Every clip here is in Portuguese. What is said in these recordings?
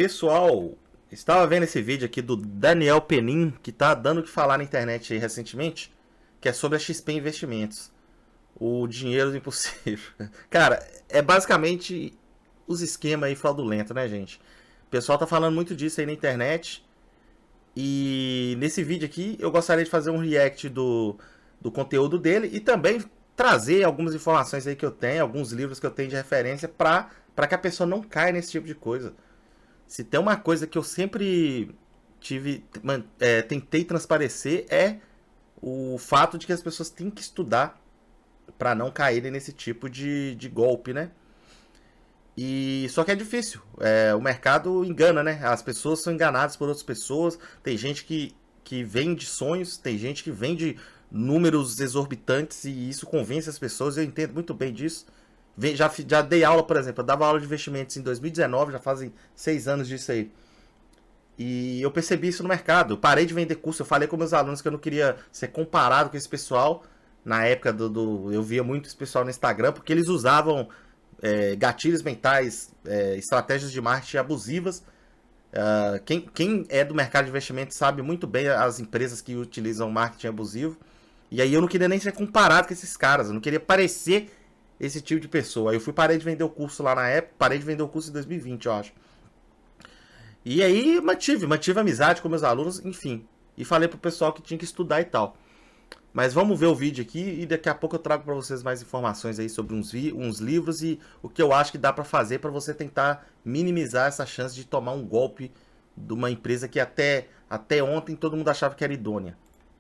Pessoal, estava vendo esse vídeo aqui do Daniel Penin, que tá dando o que falar na internet aí recentemente, que é sobre a XP Investimentos. O dinheiro do impossível. Cara, é basicamente os esquemas aí fraudulentos, né, gente? O pessoal tá falando muito disso aí na internet. E nesse vídeo aqui eu gostaria de fazer um react do conteúdo dele e também trazer algumas informações aí que eu tenho, alguns livros que eu tenho de referência para que a pessoa não caia nesse tipo de coisa. Se tem uma coisa que eu sempre tentei transparecer é o fato de que as pessoas têm que estudar para não caírem nesse tipo de golpe, né? E só que é difícil. O mercado engana, né? As pessoas são enganadas por outras pessoas. Tem gente que vende sonhos, tem gente que vende números exorbitantes e isso convence as pessoas. Eu entendo muito bem disso. Já dei aula, por exemplo, eu dava aula de investimentos em 2019, já fazem 6 anos disso aí. E eu percebi isso no mercado. Eu parei de vender curso, eu falei com meus alunos que eu não queria ser comparado com esse pessoal. Na época eu via muito esse pessoal no Instagram, porque eles usavam gatilhos mentais, estratégias de marketing abusivas. Quem é do mercado de investimento sabe muito bem as empresas que utilizam marketing abusivo. E aí eu não queria nem ser comparado com esses caras, eu não queria parecer esse tipo de pessoa. Aí eu parei de vender o curso lá na época, parei de vender o curso em 2020, eu acho. E aí mantive amizade com meus alunos, enfim. E falei pro pessoal que tinha que estudar e tal. Mas vamos ver o vídeo aqui e daqui a pouco eu trago para vocês mais informações aí sobre uns livros e o que eu acho que dá para fazer para você tentar minimizar essa chance de tomar um golpe de uma empresa que até ontem todo mundo achava que era idônea.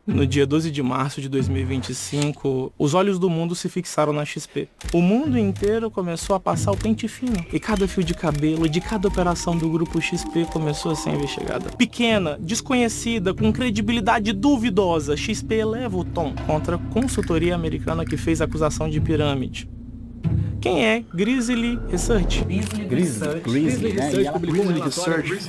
No dia 12 de março de 2025, os olhos do mundo se fixaram na XP. O mundo inteiro começou a passar o pente fino. E cada fio de cabelo de cada operação do grupo XP começou a ser investigada. Pequena, desconhecida, com credibilidade duvidosa, XP eleva o tom contra a consultoria americana que fez acusação de pirâmide. Quem é Grizzly Research? Grizzly Research publicou um relatório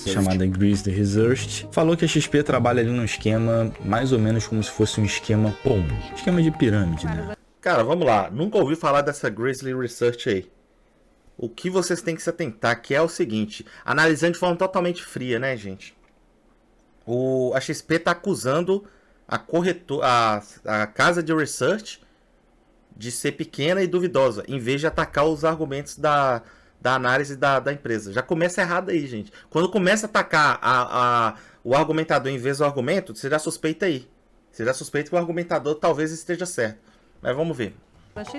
chamada Grizzly Research. Falou que a XP trabalha ali num esquema mais ou menos como se fosse um esquema pombo. Esquema de pirâmide, né? Cara, vamos lá. Nunca ouvi falar dessa Grizzly Research aí. O que vocês têm que se atentar que é o seguinte, analisando de forma totalmente fria, né, gente? A XP tá acusando a casa de research de ser pequena e duvidosa, em vez de atacar os argumentos da análise da empresa. Já começa errado aí, gente. Quando começa a atacar o argumentador em vez do argumento, você já suspeita aí. Você já suspeita que o argumentador talvez esteja certo. Mas vamos ver.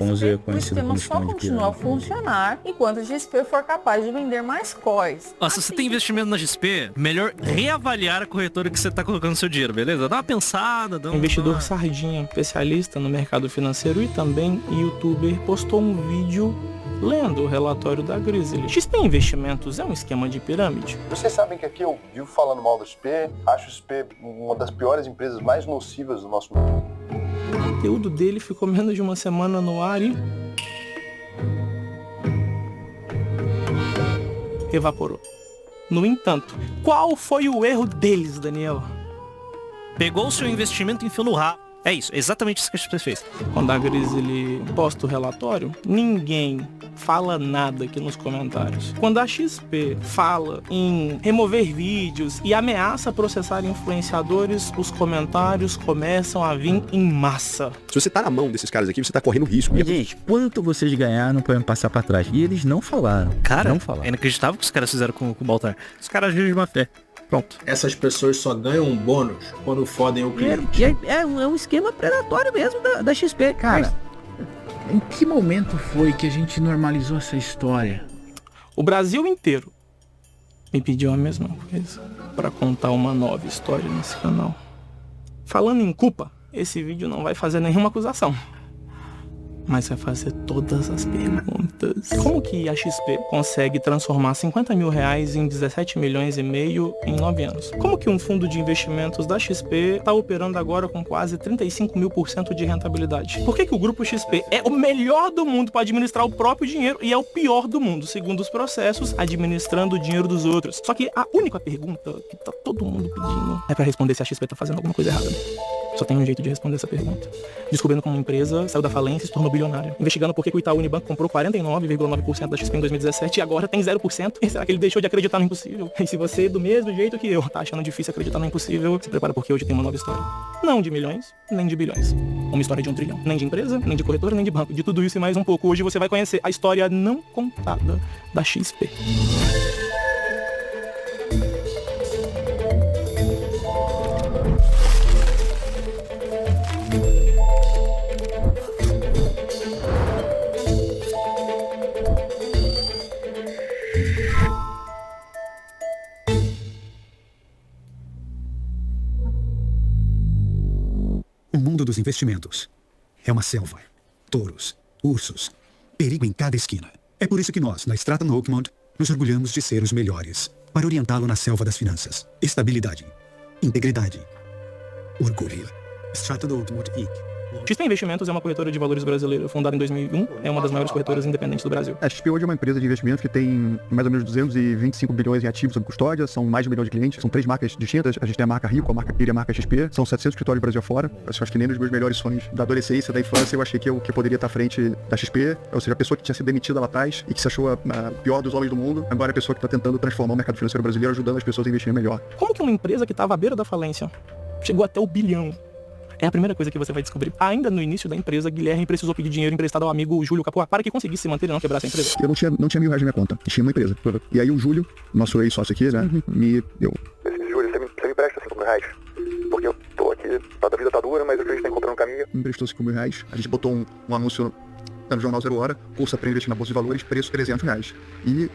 O sistema só continua a funcionar enquanto a XP for capaz de vender mais COIs. Se você tem investimento na XP, melhor reavaliar a corretora que você está colocando seu dinheiro, beleza? Dá uma pensada. Investidor Sardinha, especialista no mercado financeiro e também youtuber, postou um vídeo lendo o relatório da Grizzly. XP Investimentos é um esquema de pirâmide? Vocês sabem que aqui eu vivo falando mal da XP, acho a XP uma das piores empresas mais nocivas do nosso mundo. O conteúdo dele ficou menos de uma semana no ar e evaporou. No entanto, qual foi o erro deles, Daniel? Pegou o seu investimento e enfiou no rabo. É isso, exatamente isso que a XP fez. Quando a Grizzly posta o relatório, ninguém fala nada aqui nos comentários. Quando a XP fala em remover vídeos e ameaça processar influenciadores, os comentários começam a vir em massa. Se você tá na mão desses caras aqui, você tá correndo risco. E, gente, quanto vocês ganharam pra me passar pra trás? E eles não falaram. Cara, não falaram. É inacreditável o que os caras fizeram com o Baltar. Os caras agiram de má fé. Pronto. Essas pessoas só ganham um bônus quando fodem o cliente. É um esquema predatório mesmo da XP. Cara, em que momento foi que a gente normalizou essa história? O Brasil inteiro me pediu a mesma coisa para contar uma nova história nesse canal. Falando em culpa, esse vídeo não vai fazer nenhuma acusação, mas vai fazer todas as perguntas. Como que a XP consegue transformar 50 mil reais em 17 milhões e meio em 9 anos? Como que um fundo de investimentos da XP está operando agora com quase 35.000% de rentabilidade? Por que o grupo XP é o melhor do mundo para administrar o próprio dinheiro e é o pior do mundo, segundo os processos, administrando o dinheiro dos outros? Só que a única pergunta que tá todo mundo pedindo é para responder se a XP tá fazendo alguma coisa errada. Só tem um jeito de responder essa pergunta. Descobrindo como uma empresa saiu da falência e se tornou bilionária. Investigando por que o Itaú Unibanco comprou 49,9% da XP em 2017 e agora tem 0%. E será que ele deixou de acreditar no impossível? E se você, do mesmo jeito que eu, tá achando difícil acreditar no impossível, se prepara porque hoje tem uma nova história. Não de milhões, nem de bilhões. Uma história de 1 trilhão. Nem de empresa, nem de corretora, nem de banco. De tudo isso e mais um pouco. Hoje você vai conhecer a história não contada da XP. O mundo dos investimentos é uma selva. Touros, ursos, perigo em cada esquina. É por isso que nós, na Stratton Oakmont, nos orgulhamos de ser os melhores para orientá-lo na selva das finanças. Estabilidade, integridade, orgulho. Stratton Oakmont Inc. XP Investimentos é uma corretora de valores brasileira, fundada em 2001, é uma das maiores corretoras independentes do Brasil. A XP hoje é uma empresa de investimentos que tem mais ou menos 225 bilhões em ativos sob custódia, são mais de 1 milhão de clientes, são 3 marcas distintas, a gente tem a marca Rico, a marca Pira e a marca XP, são 700 escritórios do Brasil afora. Eu acho que nem nos meus melhores sonhos da adolescência, da infância, eu achei que eu poderia estar à frente da XP, ou seja, a pessoa que tinha sido demitida lá atrás e que se achou a pior dos homens do mundo, agora é a pessoa que está tentando transformar o mercado financeiro brasileiro, ajudando as pessoas a investirem melhor. Como que uma empresa que estava à beira da falência chegou até o bilhão? É a primeira coisa que você vai descobrir. Ainda no início da empresa, Guilherme precisou pedir dinheiro emprestado ao amigo Júlio Capoá para que conseguisse se manter e não quebrasse a empresa. Eu não tinha R$1.000 na minha conta, tinha uma empresa. E aí o Júlio, nosso ex-sócio aqui, né, me deu. Júlio, você me empresta R$5.000? Porque eu tô aqui, a vida tá dura, mas eu acredito que tá encontrando um caminho. Me emprestou R$5.000, a gente botou um anúncio no Jornal 0 Hora, curso para investir na Bolsa de Valores, preço R$300.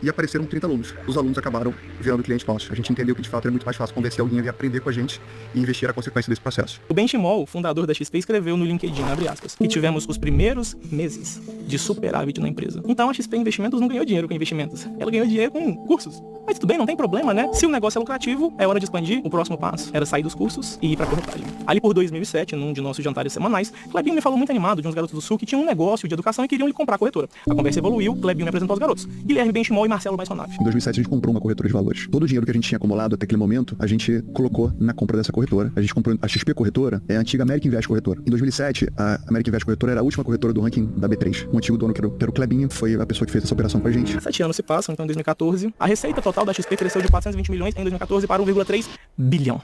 E apareceram 30 alunos. Os alunos acabaram virando cliente nosso. A gente entendeu que de fato era muito mais fácil convencer alguém a vir aprender com a gente e investir a consequência desse processo. O Benchimol, fundador da XP, escreveu no LinkedIn, abre aspas, que tivemos os primeiros meses de superávit na empresa. Então a XP Investimentos não ganhou dinheiro com investimentos. Ela ganhou dinheiro com cursos. Mas tudo bem, não tem problema, né? Se o negócio é lucrativo, é hora de expandir. O próximo passo era sair dos cursos e ir pra corretagem. Ali por 2007, num de nossos jantares semanais, Clebinho me falou muito animado de uns garotos do Sul que tinham um negócio de educação e queriam lhe comprar a corretora. A conversa evoluiu, Clebinho me apresentou aos garotos. Guilherme Benchimol e Marcelo Maisonave. Em 2007 a gente comprou uma corretora de valores. Todo o dinheiro que a gente tinha acumulado até aquele momento, a gente colocou na compra dessa corretora. A gente comprou a XP Corretora, é a antiga American Invest Corretora. Em 2007, a American Invest Corretora era a última corretora do ranking da B3. O antigo dono, que era o Clebinho, foi a pessoa que fez essa operação com a gente. 7 anos se passam, então em 2014, a receita total da XP cresceu de 420 milhões em 2014 para 1,3 bilhão.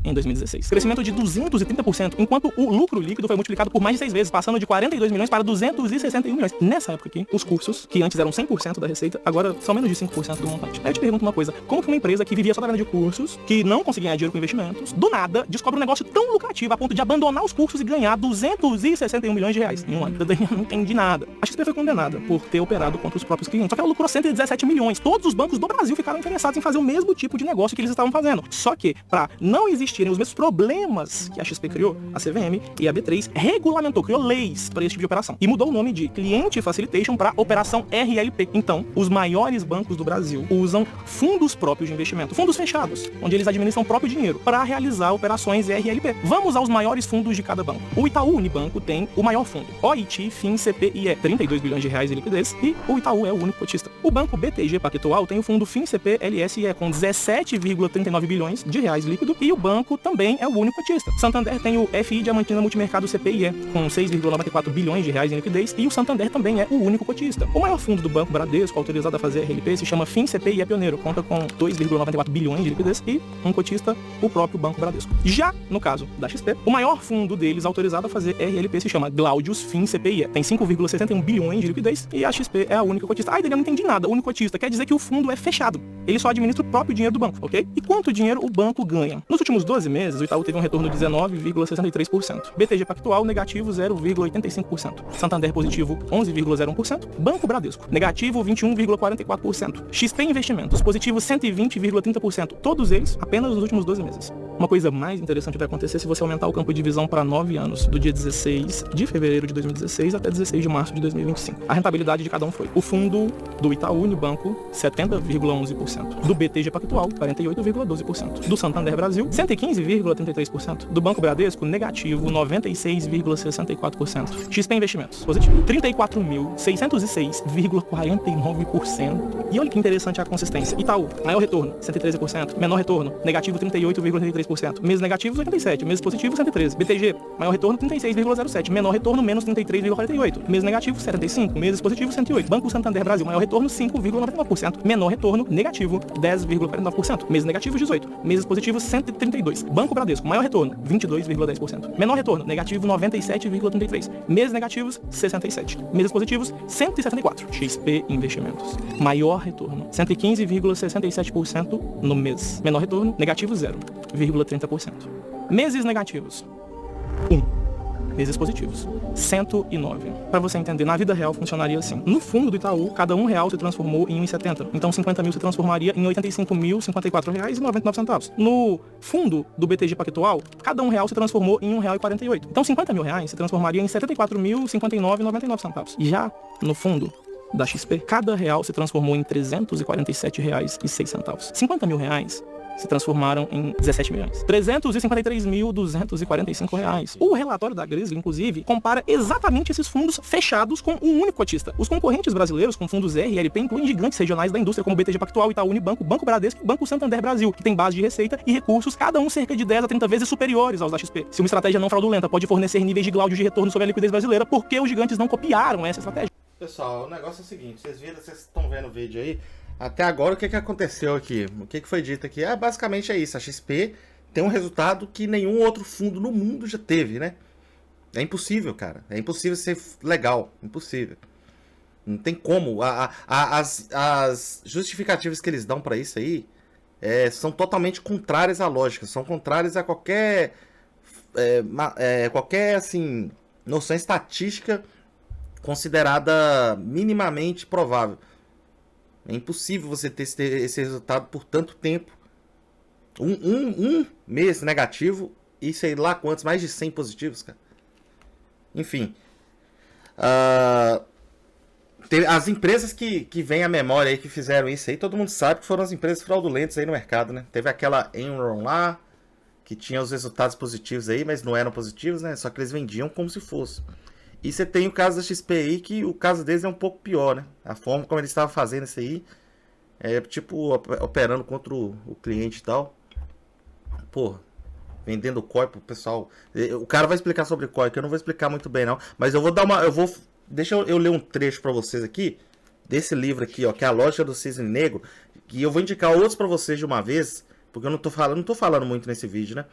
Em 2016. Crescimento de 230%, enquanto o lucro líquido foi multiplicado por mais de 6 vezes, passando de 42 milhões para 261 milhões. Nessa época aqui, os cursos, que antes eram 100% da receita, agora são menos de 5% do montante. Aí eu te pergunto uma coisa, como que uma empresa que vivia só da venda de cursos, que não conseguia ganhar dinheiro com investimentos, do nada, descobre um negócio tão lucrativo a ponto de abandonar os cursos e ganhar 261 milhões de reais em um ano? Eu não entendi nada. A XP foi condenada por ter operado contra os próprios clientes, só que ela lucrou 117 milhões. Todos os bancos do Brasil ficaram interessados em fazer o mesmo tipo de negócio que eles estavam fazendo. Só que, para não existirem os mesmos problemas que a XP criou, a CVM e a B3 regulamentou, criou leis para esse tipo de operação e mudou o nome de Client Facilitation para Operação RLP. Então, os maiores bancos do Brasil usam fundos próprios de investimento, fundos fechados, onde eles administram o próprio dinheiro para realizar operações RLP. Vamos aos maiores fundos de cada banco. O Itaú Unibanco tem o maior fundo, OIT, FIM, CPIE, 32 bilhões de reais em liquidez, e o Itaú é o único cotista. O banco BTG Pactual tem o fundo FIM, CP, LSE com 17,39 bilhões de reais líquido, e o banco também é o único cotista. Santander tem o FI Diamantina Multimercado CPIE, com 6,94 bilhões de reais em liquidez, e o Santander também é o único cotista. O maior fundo do Banco Bradesco, autorizado a fazer RLP, se chama FIM CPIE Pioneiro, conta com 2,94 bilhões de liquidez e um cotista, o próprio Banco Bradesco. Já no caso da XP, o maior fundo deles autorizado a fazer RLP se chama Glaudius FIM CPIE, tem 5,61 bilhões de liquidez e a XP é a única cotista. Ai, eu não entendi nada. O único cotista quer dizer que o fundo é fechado. Ele só administra o próprio dinheiro do banco, ok? E quanto dinheiro o banco ganha? Nos últimos 12 meses, o Itaú teve um retorno de 19,63%. BTG Pactual, negativo 0,85%. Santander, positivo 11,01%. Banco Bradesco, negativo 21,44%. XP Investimentos, positivo 120,30%. Todos eles apenas nos últimos 12 meses. Uma coisa mais interessante vai acontecer se você aumentar o campo de visão para 9 anos, do dia 16 de fevereiro de 2016 até 16 de março de 2025. A rentabilidade de cada um foi: o fundo do Itaú Unibanco, 70,11%. Do BTG Pactual, 48,12%. Do Santander Brasil, 115,33%. Do Banco Bradesco, negativo 96,64%. XP Investimentos, positivo 34.606,49%. E olha que interessante a consistência. Itaú, maior retorno, 113%. Menor retorno, negativo 38,33%. 83%. Meses negativos, 87%. Meses positivos, 113%. BTG, maior retorno, 36,07%. Menor retorno, menos 33,48%. Meses negativos, 75%. Meses positivos, 108%. Banco Santander Brasil, maior retorno, 5,99%. Menor retorno, negativo, 10,49%. Meses negativos, 18%. Meses positivos, 132%. Banco Bradesco, maior retorno, 22,10%. Menor retorno, negativo, 97,33%. Meses negativos, 67%. Meses positivos, 174%. XP Investimentos. Maior retorno, 115,67% no mês. Menor retorno, negativo 0,30%. Meses negativos, 1. Meses positivos, 109. Para você entender, na vida real funcionaria assim. No fundo do Itaú, cada R$1 se transformou em 1,70. Então 50 mil se transformaria em R$ 85.054,99. No fundo do BTG Pactual, cada R$1 se transformou em R$1,48. Então 50 mil reais se transformaria em R$ 74.059,99. Já no fundo da XP, cada real se transformou em R$ 347,06. 50 mil reais se transformaram em 17 milhões. R$ 353.245. O relatório da Grizzly, inclusive, compara exatamente esses fundos fechados com um único cotista. Os concorrentes brasileiros com fundos R e LP incluem gigantes regionais da indústria como BTG Pactual, Itaú Unibanco, Banco Bradesco e Banco Santander Brasil, que tem base de receita e recursos, cada um cerca de 10 a 30 vezes superiores aos da XP. Se uma estratégia não fraudulenta pode fornecer níveis de Glaudio de retorno sobre a liquidez brasileira, por que os gigantes não copiaram essa estratégia? Pessoal, o negócio é o seguinte, vocês estão vendo o vídeo aí, até agora o que aconteceu aqui? O que foi dito aqui? Basicamente é isso, a XP tem um resultado que nenhum outro fundo no mundo já teve, né? É impossível, cara, é impossível ser legal, impossível. Não tem como, as justificativas que eles dão pra isso aí são totalmente contrárias à lógica, são contrárias a qualquer, assim, noção estatística considerada minimamente provável. É impossível você ter esse resultado por tanto tempo. Um mês negativo e sei lá quantos, mais de 100 positivos, cara. Enfim. As empresas que vêm à memória aí, que fizeram isso aí, todo mundo sabe que foram as empresas fraudulentas aí no mercado, né? Teve aquela Enron lá, que tinha os resultados positivos aí, mas não eram positivos, né? Só que eles vendiam como se fosse. E você tem o caso da XP aí, que o caso deles é um pouco pior, né? A forma como eles estavam fazendo isso aí, tipo, operando contra o cliente e tal. Porra, vendendo COI pro pessoal. O cara vai explicar sobre COI, que eu não vou explicar muito bem não. Mas eu vou dar uma... Deixa eu ler um trecho pra vocês aqui, desse livro aqui, ó, que é A Lógica do Cisne Negro. Que eu vou indicar outros pra vocês de uma vez, porque eu não tô falando muito nesse vídeo, né?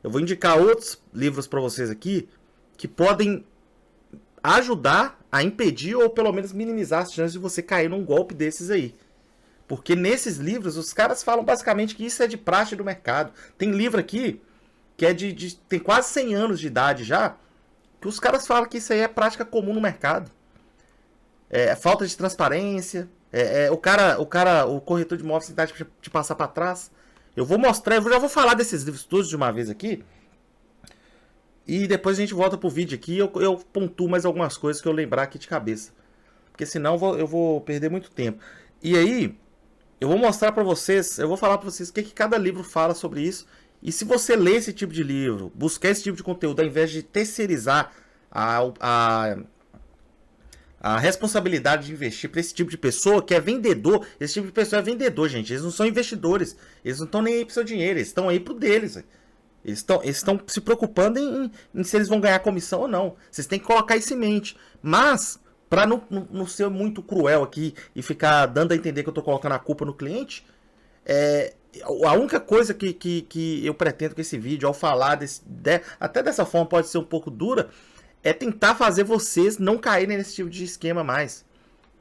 Eu vou indicar outros livros pra vocês aqui, que podem ajudar a impedir ou pelo menos minimizar as chances de você cair num golpe desses aí. Porque nesses livros os caras falam basicamente que isso é de praxe do mercado. Tem livro aqui que é tem quase 100 anos de idade já, que os caras falam que isso aí é prática comum no mercado. Falta de transparência, o corretor de imóveis tentar te passar para trás. Eu vou mostrar, eu já vou falar desses livros todos de uma vez aqui. E depois a gente volta pro vídeo aqui e eu pontuo mais algumas coisas que eu lembrar aqui de cabeça. Porque senão eu vou perder muito tempo. E aí, eu vou mostrar pra vocês, eu vou falar pra vocês o que cada livro fala sobre isso. E se você ler esse tipo de livro, buscar esse tipo de conteúdo, ao invés de terceirizar a responsabilidade de investir para esse tipo de pessoa que é vendedor, esse tipo de pessoa é vendedor, gente. Eles não são investidores, eles não estão nem aí pro seu dinheiro, eles estão aí pro deles. Eles estão se preocupando em se eles vão ganhar comissão ou não. Vocês têm que colocar isso em mente. Mas, para não ser muito cruel aqui e ficar dando a entender que eu estou colocando a culpa no cliente, a única coisa que eu pretendo com esse vídeo, ao falar até dessa forma pode ser um pouco dura, é tentar fazer vocês não caírem nesse tipo de esquema mais.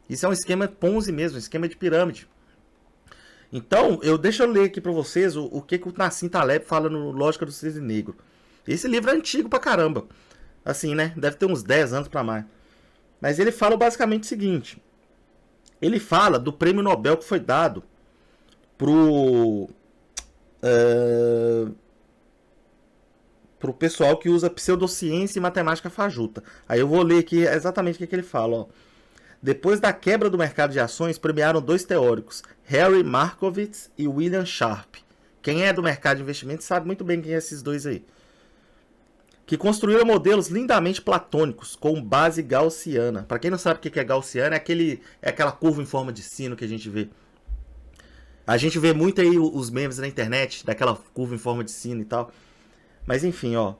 Isso é um esquema Ponzi mesmo, um esquema de pirâmide. Então, deixa eu ler aqui pra vocês o que o Nassim Taleb fala no Lógica do Cisne Negro. Esse livro é antigo pra caramba. Assim, né? Deve ter uns 10 anos pra mais. Mas ele fala basicamente o seguinte. Ele fala do prêmio Nobel que foi dado pro pessoal que usa pseudociência e matemática fajuta. Aí eu vou ler aqui exatamente o que ele fala, ó. Depois da quebra do mercado de ações, premiaram dois teóricos, Harry Markowitz e William Sharpe. Quem é do mercado de investimentos sabe muito bem quem é esses dois aí. Que construíram modelos lindamente platônicos, com base gaussiana. Para quem não sabe o que é gaussiana, é aquela curva em forma de sino que a gente vê. A gente vê muito aí os memes na internet, daquela curva em forma de sino e tal. Mas enfim, ó.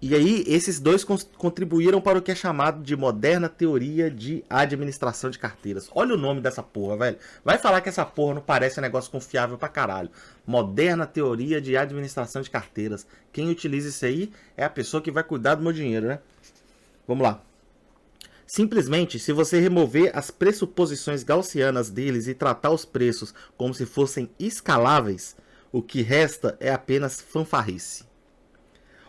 E aí, esses dois contribuíram para o que é chamado de moderna teoria de administração de carteiras. Olha o nome dessa porra, velho. Vai falar que essa porra não parece um negócio confiável pra caralho. Moderna teoria de administração de carteiras. Quem utiliza isso aí é a pessoa que vai cuidar do meu dinheiro, né? Vamos lá. Simplesmente, se você remover as pressuposições gaussianas deles e tratar os preços como se fossem escaláveis, o que resta é apenas fanfarrice.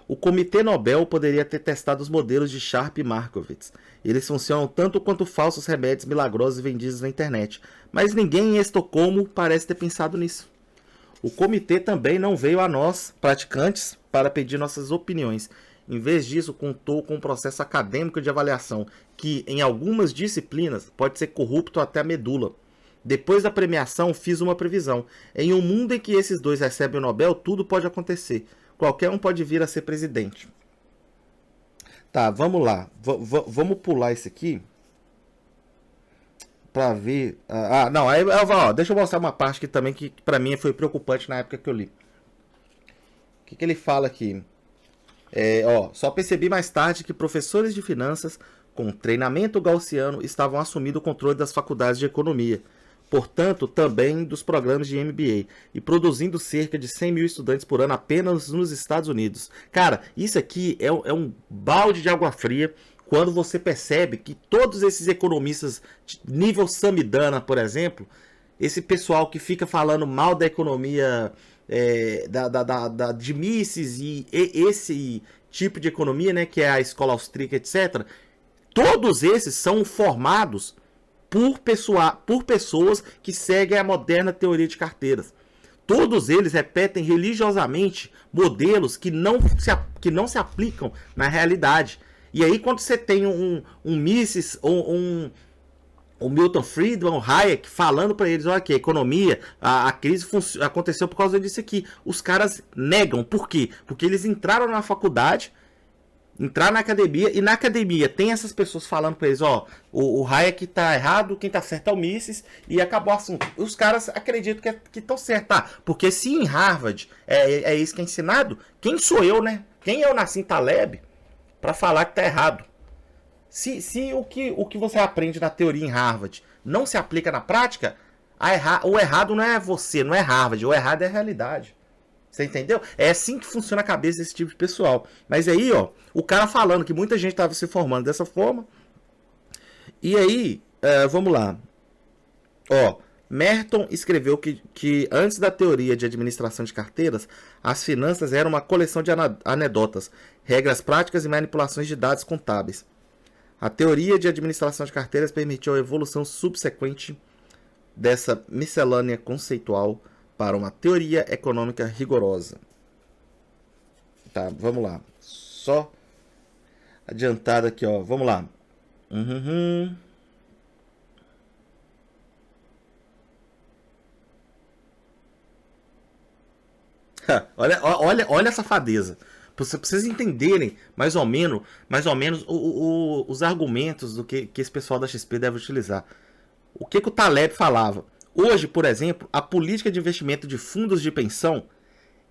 O Comitê Nobel poderia ter testado os modelos de Sharpe e Markowitz. Eles funcionam tanto quanto falsos remédios milagrosos vendidos na internet, mas ninguém em Estocolmo parece ter pensado nisso. O comitê também não veio a nós, praticantes, para pedir nossas opiniões. Em vez disso, contou com um processo acadêmico de avaliação, que, em algumas disciplinas, pode ser corrupto até a medula. Depois da premiação, fiz uma previsão. Em um mundo em que esses dois recebem o Nobel, tudo pode acontecer. Qualquer um pode vir a ser presidente. Tá, vamos lá. Vamos pular esse aqui. Pra ver... não. Aí, ó, deixa eu mostrar uma parte que também que pra mim foi preocupante na época que eu li. O que ele fala aqui? Só percebi mais tarde que professores de finanças com treinamento gaussiano estavam assumindo o controle das faculdades de economia. Portanto, também dos programas de MBA, e produzindo cerca de 100 mil estudantes por ano apenas nos Estados Unidos. Cara, isso aqui é um balde de água fria quando você percebe que todos esses economistas nível Samidana, por exemplo, esse pessoal que fica falando mal da economia de Mises e esse tipo de economia, né, que é a escola austríaca, etc., todos esses são formados por pessoas que seguem a moderna teoria de carteiras. Todos eles repetem religiosamente modelos que não se aplicam na realidade. E aí, quando você tem um Mises ou um Milton Friedman, um Hayek, falando para eles, olha aqui, a economia, a crise aconteceu por causa disso aqui. Os caras negam. Por quê? Porque eles entraram na faculdade, entraram na academia, e na academia tem essas pessoas falando para eles, ó, o Hayek tá errado, quem tá certo é o Mises, e acabou o assunto. Os caras acreditam que estão certos, tá? Porque se em Harvard é isso que é ensinado, quem sou eu, né? Quem é o Nassim Taleb para falar que tá errado? Se o que você aprende na teoria em Harvard não se aplica na prática, o errado não é você, não é Harvard, o errado é a realidade. Você entendeu? É assim que funciona a cabeça desse tipo de pessoal. Mas aí, ó, o cara falando que muita gente estava se formando dessa forma. E aí, vamos lá. Ó, Merton escreveu que antes da teoria de administração de carteiras, as finanças eram uma coleção de anedotas, regras práticas e manipulações de dados contábeis. A teoria de administração de carteiras permitiu a evolução subsequente dessa miscelânea conceitual para uma teoria econômica rigorosa. Tá, vamos lá. Só adiantado aqui, ó. Vamos lá. Olha a safadeza. Para vocês entenderem mais ou menos os argumentos do que esse pessoal da XP deve utilizar. O que o Taleb falava? Hoje, por exemplo, a política de investimento de fundos de pensão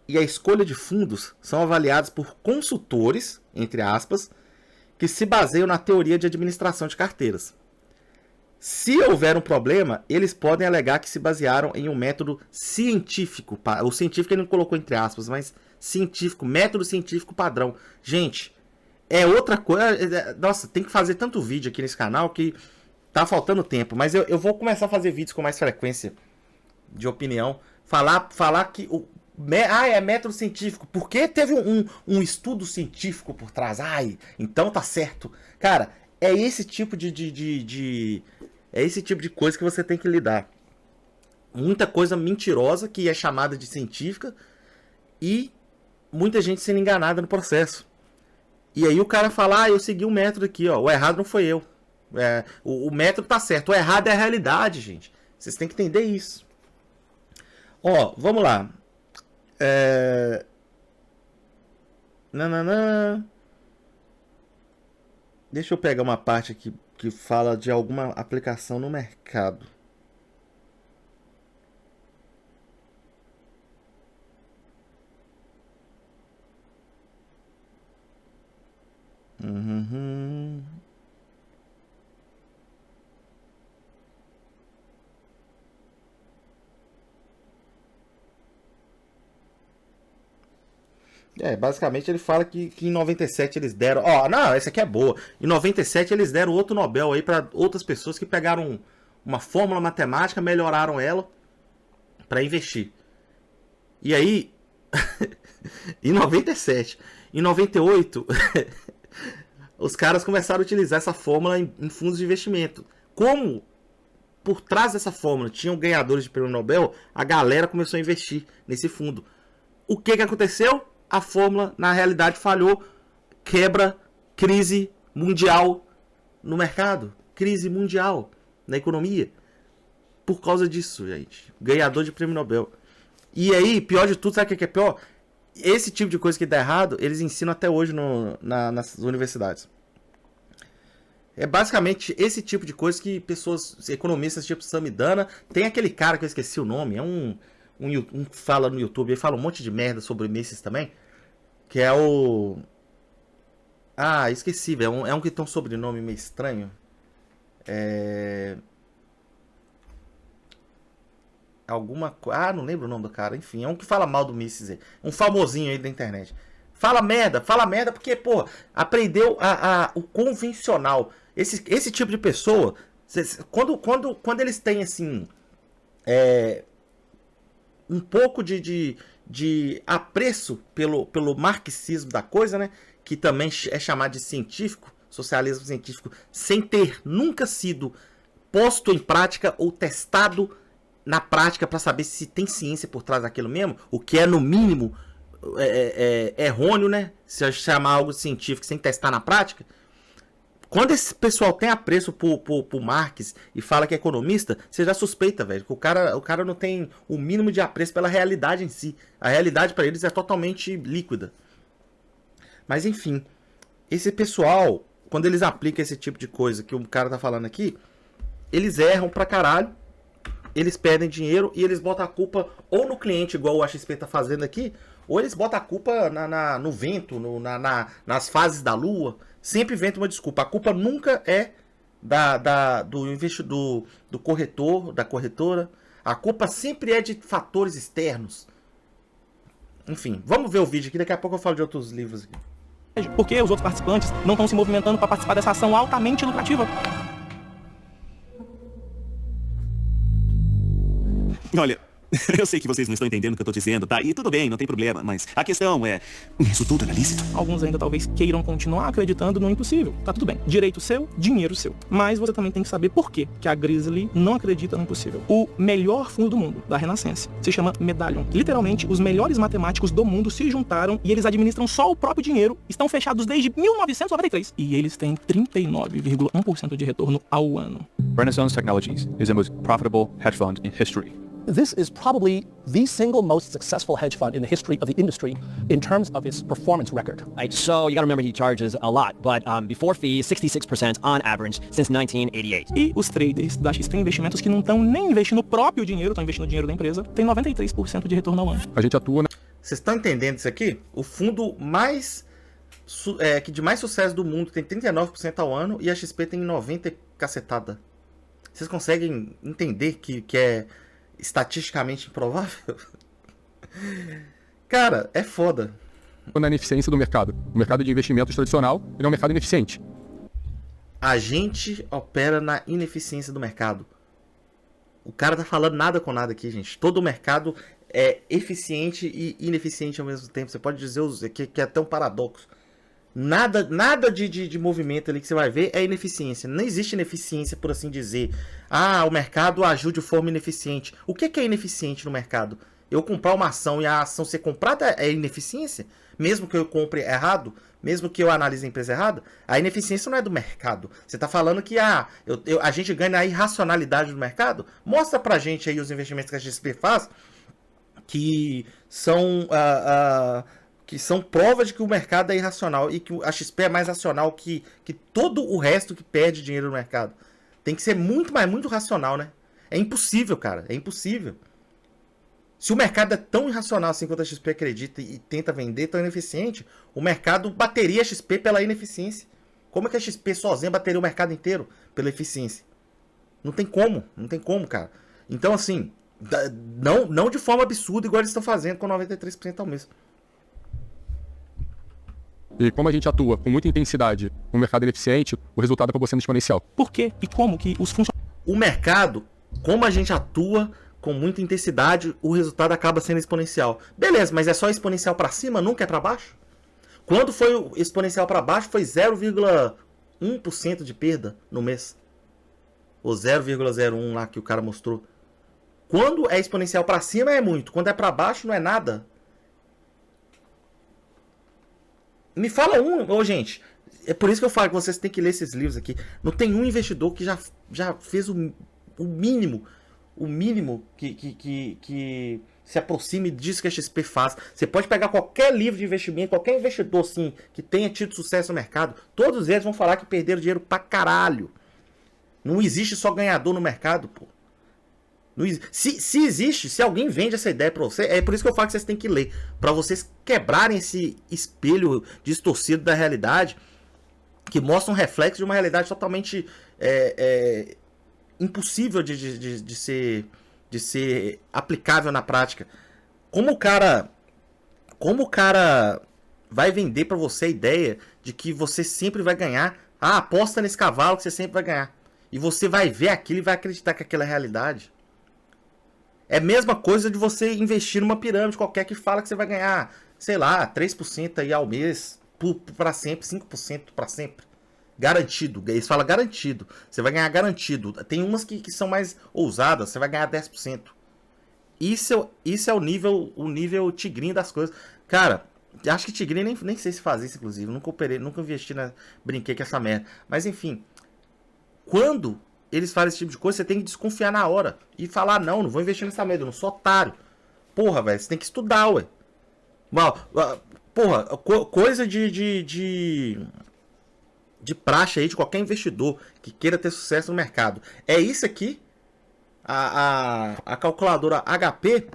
e a escolha de fundos são avaliados por consultores, entre aspas, que se baseiam na teoria de administração de carteiras. Se houver um problema, eles podem alegar que se basearam em um método científico. O científico ele não colocou entre aspas, mas científico, método científico padrão. Gente, é outra coisa. Nossa, tem que fazer tanto vídeo aqui nesse canal que tá faltando tempo. Mas eu vou começar a fazer vídeos com mais frequência de opinião. Falar que é método científico. Porque teve um estudo científico por trás. Então tá certo. Cara, é esse tipo é esse tipo de coisa que você tem que lidar. Muita coisa mentirosa que é chamada de científica e muita gente sendo enganada no processo. E aí o cara fala, eu segui um método aqui, ó. O errado não foi eu. O método tá certo. O errado é a realidade, gente. Vocês têm que entender isso. Ó, vamos lá. Deixa eu pegar uma parte aqui que fala de alguma aplicação no mercado. Basicamente ele fala que em 97 eles deram... Ó, não, essa aqui é boa. Em 97 eles deram outro Nobel aí pra outras pessoas que pegaram uma fórmula matemática, melhoraram ela pra investir. E aí, em 97, em 98, os caras começaram a utilizar essa fórmula em fundos de investimento. Como por trás dessa fórmula tinham ganhadores de prêmio Nobel, a galera começou a investir nesse fundo. O que aconteceu? A fórmula, na realidade, falhou. Quebra, crise mundial no mercado. Crise mundial na economia. Por causa disso, gente. Ganhador de prêmio Nobel. E aí, pior de tudo, sabe o que é pior? Esse tipo de coisa que dá errado, eles ensinam até hoje nas universidades. É basicamente esse tipo de coisa que pessoas, economistas tipo Samidana, tem aquele cara que eu esqueci o nome, é um fala no YouTube, ele fala um monte de merda sobre Mises também, que é o... Ah, esqueci, velho, é um que tem um sobrenome meio estranho. Não lembro o nome do cara, enfim, é um que fala mal do Mises, um famosinho aí da internet. Fala merda porque, pô, aprendeu o convencional. Esse tipo de pessoa, quando eles têm, assim, um pouco de apreço pelo marxismo da coisa, né? Que também é chamado de científico, socialismo científico, sem ter nunca sido posto em prática ou testado na prática para saber se tem ciência por trás daquilo mesmo, o que é, no mínimo, errôneo, né? Se chamar algo científico sem testar na prática. Quando esse pessoal tem apreço por Marx e fala que é economista, você já suspeita, velho, que o cara não tem o mínimo de apreço pela realidade em si. A realidade para eles é totalmente líquida. Mas enfim, esse pessoal, quando eles aplicam esse tipo de coisa que o cara tá falando aqui, eles erram pra caralho, eles perdem dinheiro e eles botam a culpa ou no cliente, igual o XP tá fazendo aqui, ou eles botam a culpa no vento, nas fases da lua. Sempre inventa uma desculpa. A culpa nunca é do corretor, da corretora. A culpa sempre é de fatores externos. Enfim, vamos ver o vídeo aqui. Daqui a pouco eu falo de outros livros aqui. Porque os outros participantes não estão se movimentando para participar dessa ação altamente lucrativa. Olha, eu sei que vocês não estão entendendo o que eu tô dizendo, tá? E tudo bem, não tem problema, mas a questão é... Isso tudo é lícito? Alguns ainda talvez queiram continuar acreditando no impossível. Tá tudo bem. Direito seu, dinheiro seu. Mas você também tem que saber por quê que a Grizzly não acredita no impossível. O melhor fundo do mundo, da Renascença, se chama Medallion. Literalmente, os melhores matemáticos do mundo se juntaram e eles administram só o próprio dinheiro. Estão fechados desde 1993. E eles têm 39,1% de retorno ao ano. Renaissance Technologies is the most profitable hedge fund in history. This is probably the single most successful hedge fund in the history of the industry in terms of its performance record. Right, so you gotta remember he charges a lot, but before fees, 66% on average since 1988. E os traders da XP Investimentos que não estão nem investindo o próprio dinheiro, estão investindo o dinheiro da empresa, tem 93% de retorno ao ano. A gente atua, né? Vocês estão entendendo isso aqui? O fundo que de mais sucesso do mundo tem 39% ao ano e a XP tem 90% cacetada. Vocês conseguem entender que é estatisticamente improvável? Cara, é foda. Na ineficiência do mercado. O mercado de investimentos tradicional, ele é um mercado ineficiente. A gente opera na ineficiência do mercado. O cara tá falando nada com nada aqui, gente. Todo o mercado é eficiente e ineficiente ao mesmo tempo. Você pode dizer que é até um paradoxo. Nada de movimento ali que você vai ver é ineficiência. Não existe ineficiência, por assim dizer. O mercado agiu de forma ineficiente. O que é ineficiente no mercado? Eu comprar uma ação e a ação ser comprada é ineficiência? Mesmo que eu compre errado? Mesmo que eu analise a empresa errada? A ineficiência não é do mercado. Você está falando que a gente ganha na irracionalidade do mercado? Mostra pra gente aí os investimentos que a XP faz, que são... que são provas de que o mercado é irracional e que a XP é mais racional que todo o resto que perde dinheiro no mercado. Tem que ser muito, mas muito racional, né? É impossível, cara. É impossível. Se o mercado é tão irracional assim quanto a XP acredita e tenta vender, tão ineficiente, o mercado bateria a XP pela ineficiência. Como é que a XP sozinha bateria o mercado inteiro pela eficiência? Não tem como, cara. Então, assim, não de forma absurda igual eles estão fazendo com 93% ao mês. E como a gente atua com muita intensidade no mercado ineficiente, o resultado acabou sendo exponencial. Por quê? E como que os funcionários... O mercado, como a gente atua com muita intensidade, o resultado acaba sendo exponencial. Beleza, mas é só exponencial para cima, nunca é para baixo? Quando foi o exponencial para baixo, foi 0,1% de perda no mês. Ou 0,01 lá que o cara mostrou. Quando é exponencial para cima é muito, quando é para baixo não é nada. Me fala gente, é por isso que eu falo que vocês têm que ler esses livros aqui. Não tem um investidor que já fez o mínimo que se aproxime disso que a XP faz. Você pode pegar qualquer livro de investimento, qualquer investidor assim, que tenha tido sucesso no mercado, todos eles vão falar que perderam dinheiro pra caralho. Não existe só ganhador no mercado, pô. Se existe, se alguém vende essa ideia pra você, é por isso que eu falo que vocês têm que ler. Pra vocês quebrarem esse espelho distorcido da realidade, que mostra um reflexo de uma realidade totalmente impossível de ser aplicável na prática. Como o cara vai vender pra você a ideia de que você sempre vai ganhar? Ah, aposta nesse cavalo que você sempre vai ganhar. E você vai ver aquilo e vai acreditar que aquela é a realidade. É a mesma coisa de você investir numa pirâmide qualquer que fala que você vai ganhar, sei lá, 3% aí ao mês para sempre, 5% para sempre. Garantido. Eles falam garantido. Você vai ganhar garantido. Tem umas que são mais ousadas, você vai ganhar 10%. Isso é o nível tigrinho das coisas. Cara, acho que tigrinho nem sei se faz isso, inclusive. Nunca operei, nunca investi, brinquei com essa merda. Mas enfim, quando eles fazem esse tipo de coisa, você tem que desconfiar na hora. E falar, não vou investir nessa merda, eu não sou otário. Porra, velho, você tem que estudar, ué. Porra, coisa de praxe aí de qualquer investidor que queira ter sucesso no mercado. É isso aqui, a calculadora HP,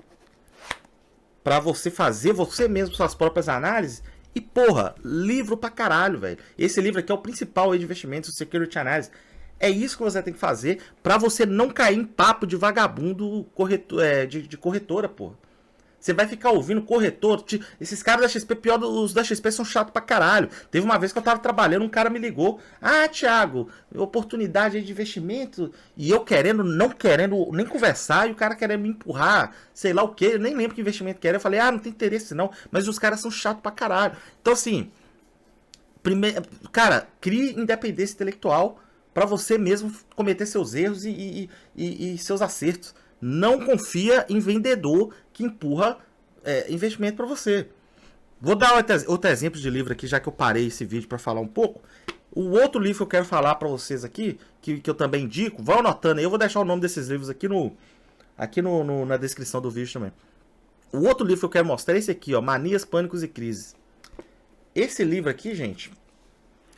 pra você fazer você mesmo suas próprias análises. E porra, livro pra caralho, velho. Esse livro aqui é o principal aí de investimentos, o Security Analysis. É isso que você tem que fazer pra você não cair em papo de vagabundo de corretora, porra. Você vai ficar ouvindo corretor. Esses caras da XP, pior, os da XP são chatos pra caralho. Teve uma vez que eu tava trabalhando, um cara me ligou. Ah, Thiago, oportunidade aí de investimento. E eu não querendo nem conversar. E o cara querendo me empurrar, sei lá o que. Eu nem lembro que investimento que era. Eu falei, não tem interesse não. Mas os caras são chatos pra caralho. Então assim, cara, crie independência intelectual pra você mesmo cometer seus erros e seus acertos. Não confia em vendedor que empurra investimento para você. Vou dar outro exemplo de livro aqui, já que eu parei esse vídeo para falar um pouco. O outro livro que eu quero falar para vocês aqui, que eu também indico, vão anotando aí, eu vou deixar o nome desses livros aqui na descrição do vídeo também. O outro livro que eu quero mostrar é esse aqui, ó, Manias, Pânicos e Crises. Esse livro aqui, gente,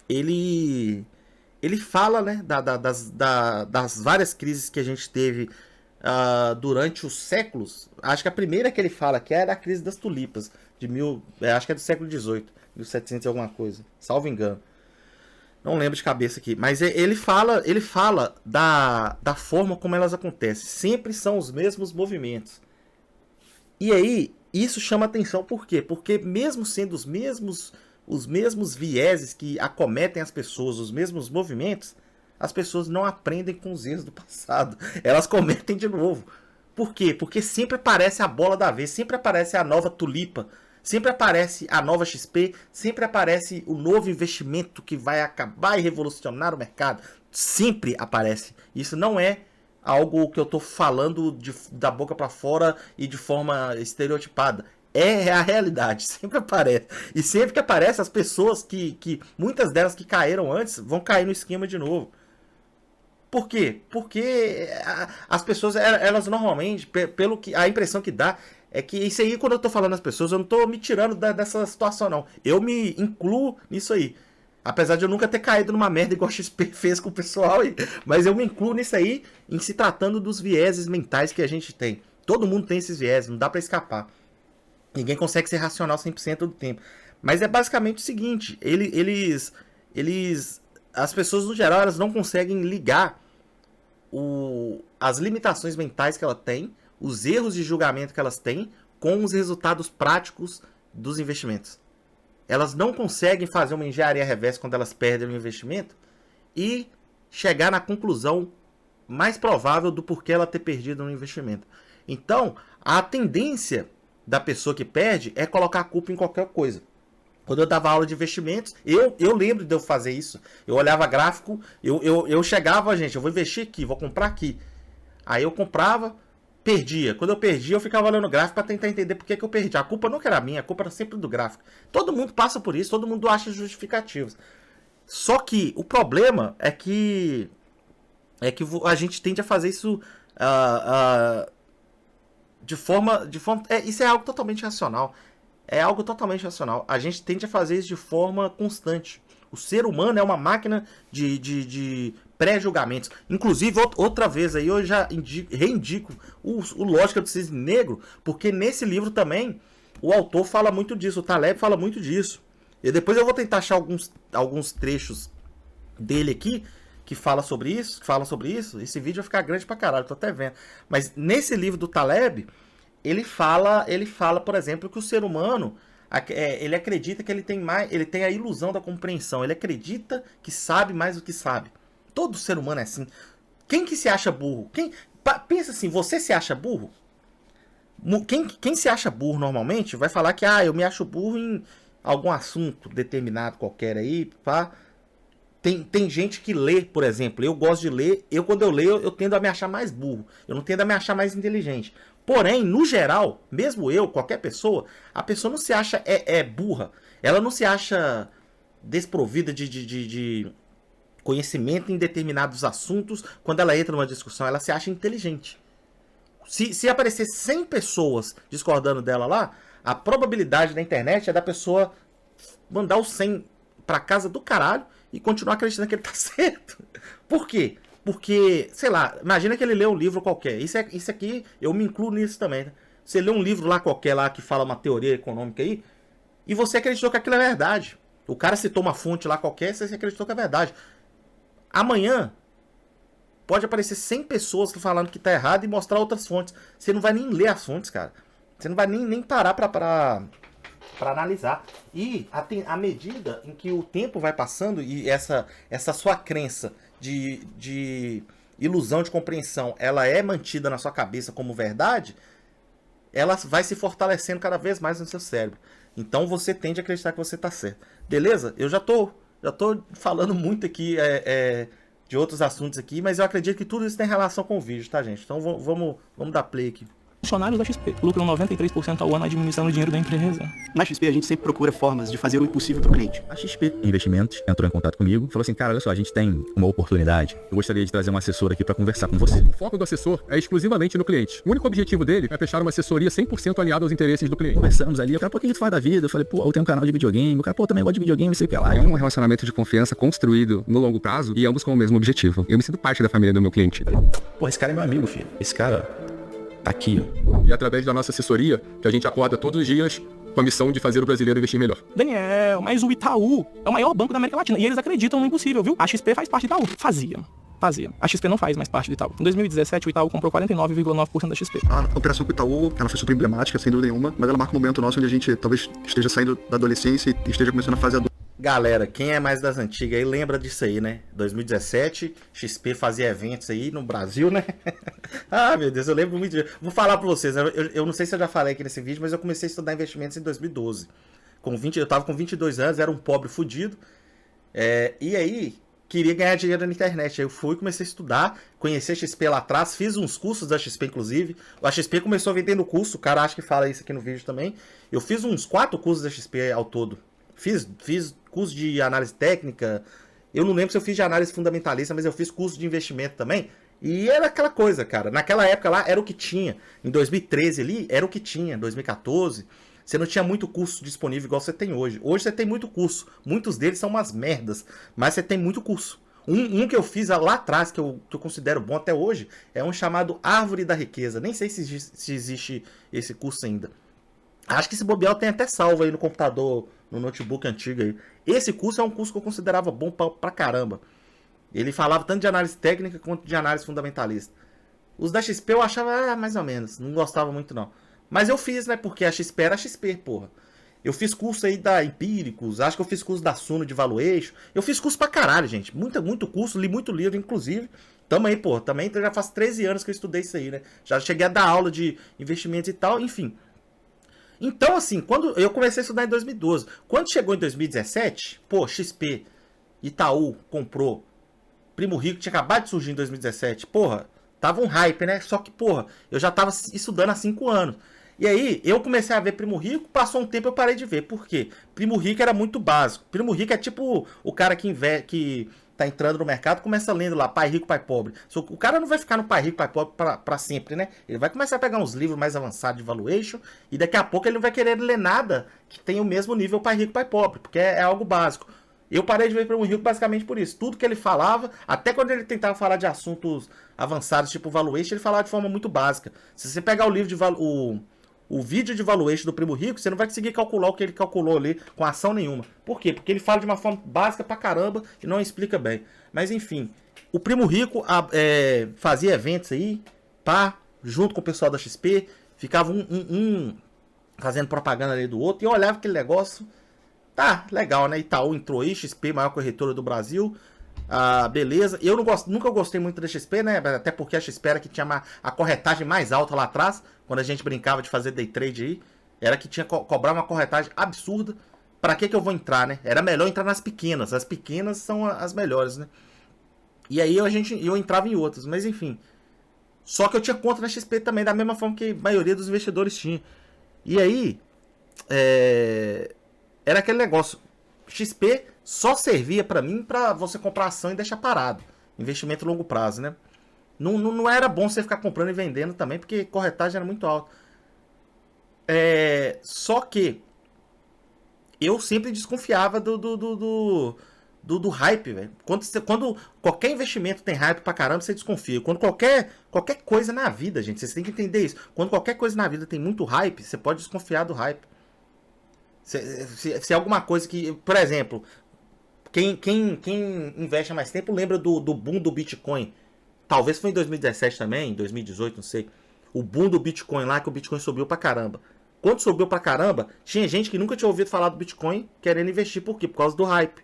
ele fala, né, das várias crises que a gente teve durante os séculos. Acho que a primeira que ele fala que é a crise das tulipas, acho que é do século XVIII, 1700 e alguma coisa, salvo engano. Não lembro de cabeça aqui, mas ele fala da forma como elas acontecem. Sempre são os mesmos movimentos. E aí, isso chama atenção, por quê? Porque mesmo sendo os mesmos vieses que acometem as pessoas, os mesmos movimentos, as pessoas não aprendem com os erros do passado. Elas cometem de novo. Por quê? Porque sempre aparece a bola da vez, sempre aparece a nova tulipa, sempre aparece a nova XP, sempre aparece o novo investimento que vai acabar e revolucionar o mercado. Sempre aparece. Isso não é algo que eu estou falando da boca para fora e de forma estereotipada. É a realidade, sempre aparece. E sempre que aparece, as pessoas muitas delas que caíram antes, vão cair no esquema de novo. Por quê? Porque as pessoas, elas normalmente, pelo que a impressão que dá, é que isso aí, quando eu tô falando das pessoas, eu não tô me tirando dessa situação, não. Eu me incluo nisso aí. Apesar de eu nunca ter caído numa merda igual a XP fez com o pessoal, mas eu me incluo nisso aí, em se tratando dos vieses mentais que a gente tem. Todo mundo tem esses vieses, não dá pra escapar. Ninguém consegue ser racional 100% do tempo. Mas é basicamente o seguinte, as pessoas, no geral, elas não conseguem ligar as limitações mentais que ela tem, os erros de julgamento que elas têm, com os resultados práticos dos investimentos. elas não conseguem fazer uma engenharia reversa quando elas perdem o investimento e chegar na conclusão mais provável do porquê ela ter perdido no investimento. Então, a tendência da pessoa que perde é colocar a culpa em qualquer coisa. Quando eu dava aula de investimentos, eu lembro de eu fazer isso. Eu olhava gráfico, eu chegava, gente, eu vou investir aqui, vou comprar aqui. Aí eu comprava, perdia. Quando eu perdia, eu ficava olhando o gráfico para tentar entender por que eu perdi. A culpa nunca era minha, a culpa era sempre do gráfico. Todo mundo passa por isso, todo mundo acha justificativos. Só que o problema é que a gente tende a fazer isso de forma isso é algo totalmente racional. É algo totalmente racional. A gente tende a fazer isso de forma constante. O ser humano é uma máquina de pré-julgamentos. Inclusive, outra vez aí, eu já reindico o Lógica do Cisne Negro, porque nesse livro também o autor fala muito disso, o Taleb fala muito disso. E depois eu vou tentar achar alguns trechos dele aqui que falam sobre isso. Esse vídeo vai ficar grande pra caralho, tô até vendo. Mas nesse livro do Taleb, ele fala, por exemplo, que o ser humano, ele acredita que ele tem a ilusão da compreensão. Ele acredita que sabe mais do que sabe. Todo ser humano é assim. Quem que se acha burro? Pensa assim, você se acha burro? Quem se acha burro normalmente vai falar que eu me acho burro em algum assunto determinado qualquer aí, pá. Tem gente que lê, por exemplo. Eu gosto de ler. Quando eu leio, eu tendo a me achar mais burro. Eu não tendo a me achar mais inteligente. Porém, no geral, mesmo eu, qualquer pessoa, a pessoa não se acha burra. Ela não se acha desprovida de conhecimento em determinados assuntos. Quando ela entra numa discussão, ela se acha inteligente. Se aparecer 100 pessoas discordando dela lá, a probabilidade na internet é da pessoa mandar os 100 pra casa do caralho e continuar acreditando que ele tá certo. Por quê? Porque, sei lá, imagina que ele lê um livro qualquer. Isso aqui, eu me incluo nisso também. Né? Você lê um livro lá qualquer lá que fala uma teoria econômica aí, e você acreditou que aquilo é verdade. O cara citou uma fonte lá qualquer, você acreditou que é verdade. Amanhã, pode aparecer 100 pessoas falando que tá errado e mostrar outras fontes. Você não vai nem ler as fontes, cara. Você não vai nem parar pra analisar. E à medida em que o tempo vai passando e essa sua crença de ilusão de compreensão, ela é mantida na sua cabeça como verdade, ela vai se fortalecendo cada vez mais no seu cérebro. Então você tende a acreditar que você está certo. Beleza? Eu já tô falando muito aqui de outros assuntos aqui, mas eu acredito que tudo isso tem relação com o vídeo, tá, gente? Então vamos dar play aqui. Funcionários da XP lucram 93% ao ano administrando o dinheiro da empresa. Na XP a gente sempre procura formas de fazer o impossível para o cliente. A XP Investimentos entrou em contato comigo, falou assim, cara, olha só, a gente tem uma oportunidade. Eu gostaria de trazer um assessor aqui para conversar com você. O foco do assessor é exclusivamente no cliente. O único objetivo dele é fechar uma assessoria 100% alinhada aos interesses do cliente. Conversamos ali, o cara, pô, o que tu faz da vida? Eu falei, pô, eu tenho um canal de videogame. O cara, pô, também gosta de videogame, não sei o que lá. É um relacionamento de confiança construído no longo prazo e ambos com o mesmo objetivo. Eu me sinto parte da família do meu cliente. Pô, esse cara é meu amigo, filho. Esse cara tá aqui, ó. E através da nossa assessoria, que a gente acorda todos os dias com a missão de fazer o brasileiro investir melhor. Daniel, mas o Itaú é o maior banco da América Latina e eles acreditam no impossível, viu? A XP faz parte do Itaú. Fazia. A XP não faz mais parte do Itaú. Em 2017, o Itaú comprou 49,9% da XP. A operação com o Itaú, ela foi super emblemática, sem dúvida nenhuma, mas ela marca um momento nosso onde a gente talvez esteja saindo da adolescência e esteja começando a fase adulta. Galera, quem é mais das antigas aí lembra disso aí, né? 2017, XP fazia eventos aí no Brasil, né? Ah, meu Deus, eu lembro muito disso. Vou falar pra vocês, eu não sei se eu já falei aqui nesse vídeo, mas eu comecei a estudar investimentos em 2012. Eu tava com 22 anos, era um pobre fudido. E aí, queria ganhar dinheiro na internet. Aí eu fui, comecei a estudar, conheci a XP lá atrás, fiz uns cursos da XP, inclusive. A XP começou vendendo curso, o cara acha que fala isso aqui no vídeo também. Eu fiz uns 4 cursos da XP ao todo. Fiz curso de análise técnica, eu não lembro se eu fiz de análise fundamentalista, mas eu fiz curso de investimento também. E era aquela coisa, cara, naquela época lá era o que tinha. Em 2013 ali, era o que tinha. 2014, você não tinha muito curso disponível igual você tem hoje. Hoje você tem muito curso, muitos deles são umas merdas, mas você tem muito curso. Um que eu fiz lá atrás, que eu considero bom até hoje, é um chamado Árvore da Riqueza. Nem sei se existe esse curso ainda. Acho que esse bobear tem até salvo aí no computador, no notebook antigo aí. Esse curso é um curso que eu considerava bom pra caramba. Ele falava tanto de análise técnica quanto de análise fundamentalista. Os da XP eu achava mais ou menos, não gostava muito não. Mas eu fiz, né, porque a XP era a XP, porra. Eu fiz curso aí da Empíricos, acho que eu fiz curso da Suno de Valuation. Eu fiz curso pra caralho, gente. Muito curso, li muito livro, inclusive. Também já faz 13 anos que eu estudei isso aí, né? Já cheguei a dar aula de investimentos e tal, enfim. Então, assim, quando eu comecei a estudar em 2012. Quando chegou em 2017, XP, Itaú comprou. Primo Rico tinha acabado de surgir em 2017. Tava um hype, né? Só que, eu já tava estudando há 5 anos. E aí, eu comecei a ver Primo Rico, passou um tempo eu parei de ver. Por quê? Primo Rico era muito básico. Primo Rico é tipo o cara que tá entrando no mercado, começa lendo lá, Pai Rico, Pai Pobre. O cara não vai ficar no Pai Rico, Pai Pobre pra sempre, né? Ele vai começar a pegar uns livros mais avançados de valuation e daqui a pouco ele não vai querer ler nada que tenha o mesmo nível Pai Rico, Pai Pobre, porque é algo básico. Eu parei de ver Primo Rico basicamente por isso. Tudo que ele falava, até quando ele tentava falar de assuntos avançados, tipo valuation, ele falava de forma muito básica. Se você pegar o livro de o vídeo de valuation do Primo Rico, você não vai conseguir calcular o que ele calculou ali com ação nenhuma. Por quê? Porque ele fala de uma forma básica pra caramba e não explica bem. Mas enfim, o Primo Rico fazia eventos aí, junto com o pessoal da XP, ficava um fazendo propaganda ali do outro, e eu olhava aquele negócio, tá, legal, né? Itaú entrou aí, XP, maior corretora do Brasil, beleza. Eu nunca gostei muito da XP, né? Até porque a XP era que tinha a corretagem mais alta lá atrás, quando a gente brincava de fazer day trade aí, era que tinha cobrar uma corretagem absurda. Pra que eu vou entrar, né? Era melhor entrar nas pequenas. As pequenas são as melhores, né? E aí eu entrava em outras, mas enfim. Só que eu tinha conta na XP também, da mesma forma que a maioria dos investidores tinha. E aí, era aquele negócio. XP só servia pra mim pra você comprar ação e deixar parado. Investimento a longo prazo, né? Não era bom você ficar comprando e vendendo também, porque corretagem era muito alta. Só que eu sempre desconfiava do hype, velho. Quando qualquer investimento tem hype pra caramba, você desconfia. Quando qualquer coisa na vida, gente, vocês têm que entender isso. Quando qualquer coisa na vida tem muito hype, você pode desconfiar do hype. Se é alguma coisa que, por exemplo, quem investe há mais tempo lembra do boom do Bitcoin. Talvez foi em 2017 também, em 2018, não sei. O boom do Bitcoin lá, que o Bitcoin subiu pra caramba. Quando subiu pra caramba, tinha gente que nunca tinha ouvido falar do Bitcoin querendo investir. Por quê? Por causa do hype.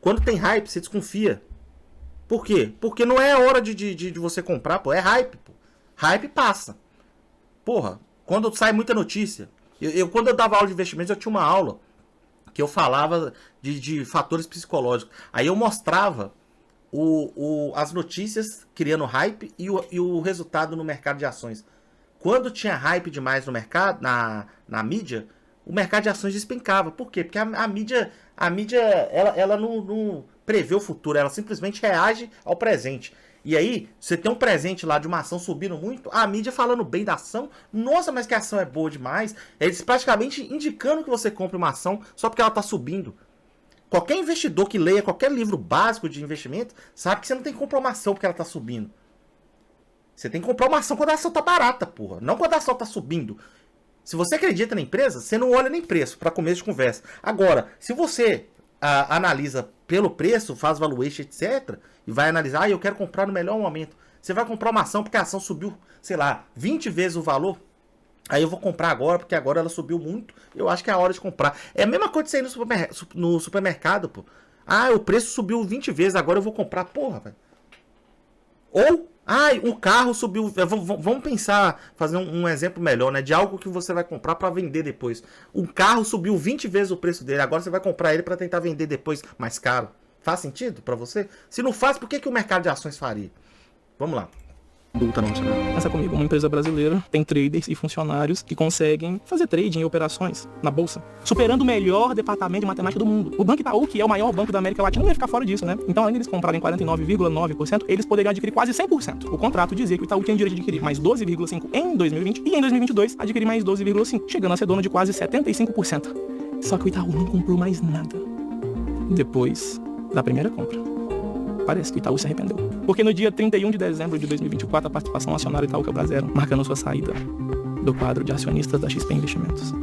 Quando tem hype, você desconfia. Por quê? Porque não é hora de você comprar, pô. É hype, pô. Hype passa. Porra, quando sai muita notícia. Quando eu dava aula de investimentos, eu tinha uma aula que eu falava de fatores psicológicos. Aí eu mostrava as notícias criando hype e o resultado no mercado de ações. Quando tinha hype demais no mercado, na mídia, o mercado de ações despencava. Por quê? Porque a mídia ela não prevê o futuro, ela simplesmente reage ao presente. E aí, você tem um presente lá de uma ação subindo muito, a mídia falando bem da ação, nossa, mas que a ação é boa demais. Eles praticamente indicando que você compre uma ação só porque ela está subindo. Qualquer investidor que leia qualquer livro básico de investimento sabe que você não tem que comprar uma ação porque ela está subindo. Você tem que comprar uma ação quando a ação está barata, porra. Não quando a ação está subindo. Se você acredita na empresa, você não olha nem preço para começo de conversa. Agora, se você analisa pelo preço, faz valuation, etc., e vai analisar, eu quero comprar no melhor momento. Você vai comprar uma ação porque a ação subiu, sei lá, 20 vezes o valor. Aí eu vou comprar agora, porque agora ela subiu muito. Eu acho que é a hora de comprar. É a mesma coisa de você ir no supermercado, pô. O preço subiu 20 vezes, agora eu vou comprar. Porra, velho. Ou, o carro subiu. Vamos pensar, fazer um exemplo melhor, né? De algo que você vai comprar para vender depois. O carro subiu 20 vezes o preço dele, agora você vai comprar ele para tentar vender depois mais caro. Faz sentido para você? Se não faz, por que o mercado de ações faria? Vamos lá. Pensa comigo, uma empresa brasileira tem traders e funcionários que conseguem fazer trading e operações na bolsa, superando o melhor departamento de matemática do mundo. O Banco Itaú, que é o maior banco da América Latina, não ia ficar fora disso, né? Então, além de eles comprarem 49,9%, eles poderiam adquirir quase 100%. O contrato dizia que o Itaú tinha direito de adquirir mais 12,5% em 2020 e em 2022 adquirir mais 12,5%, chegando a ser dono de quase 75%. Só que o Itaú não comprou mais nada depois da primeira compra. Parece que o Itaú se arrependeu. Porque no dia 31 de dezembro de 2024, a participação acionária Itaú quebra zero, marcando sua saída do quadro de acionistas da XP Investimentos.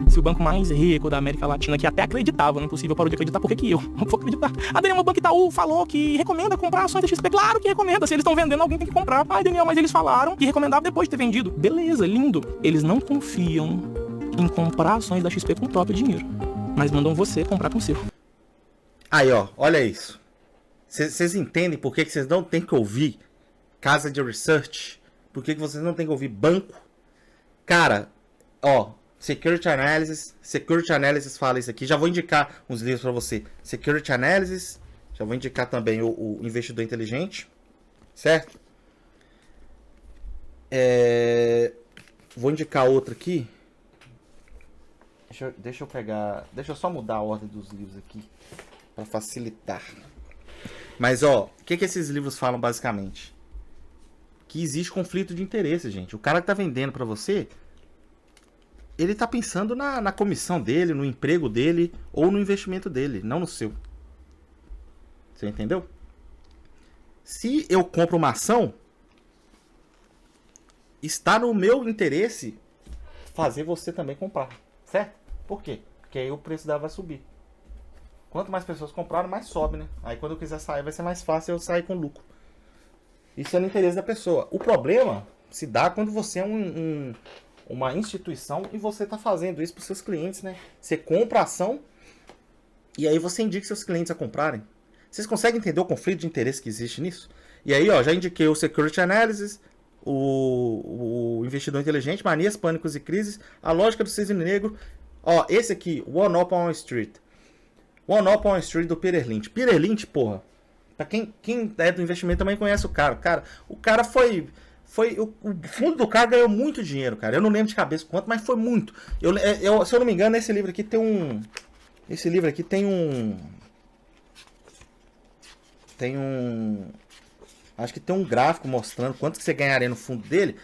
Se o banco mais rico da América Latina, que até acreditava no impossível, parou de acreditar, por que eu não vou acreditar? Daniel, o Banco Itaú falou que recomenda comprar ações da XP. Claro que recomenda. Se eles estão vendendo, alguém tem que comprar. Daniel, mas eles falaram que recomendava depois de ter vendido. Beleza, lindo. Eles não confiam em comprar ações da XP com o próprio dinheiro, mas mandam você comprar consigo. Aí, ó, olha isso. Vocês entendem por que vocês não tem que ouvir casa de research? Por que vocês não tem que ouvir banco? Cara, ó, Security Analysis fala isso aqui. Já vou indicar uns livros para você. Security Analysis, já vou indicar também o Investidor Inteligente, certo? Vou indicar outro aqui. Deixa eu só mudar a ordem dos livros aqui para facilitar. Mas ó, o que esses livros falam basicamente? Que existe conflito de interesse, gente. O cara que tá vendendo para você, ele tá pensando na comissão dele, no emprego dele ou no investimento dele, não no seu. Você entendeu? Se eu compro uma ação, está no meu interesse fazer você também comprar, certo? Por quê? Porque aí o preço dela vai subir. Quanto mais pessoas comprarem, mais sobe, né? Aí quando eu quiser sair, vai ser mais fácil eu sair com lucro. Isso é no interesse da pessoa. O problema se dá quando você é uma instituição e você está fazendo isso para os seus clientes, né? Você compra a ação e aí você indica seus clientes a comprarem. Vocês conseguem entender o conflito de interesse que existe nisso? E aí, ó, já indiquei o Security Analysis, o Investidor Inteligente, Manias, Pânicos e Crises, A Lógica do Cisne Negro. Ó, esse aqui, One Up on Wall Street. One Up on Wall Street do Peter Lynch. Peter Lynch, porra, pra quem é do investimento também conhece o cara. O cara foi o fundo do cara ganhou muito dinheiro, cara. Eu não lembro de cabeça quanto, mas foi muito. Se eu não me engano, esse livro aqui tem um... Acho que tem um gráfico mostrando quanto que você ganharia no fundo dele.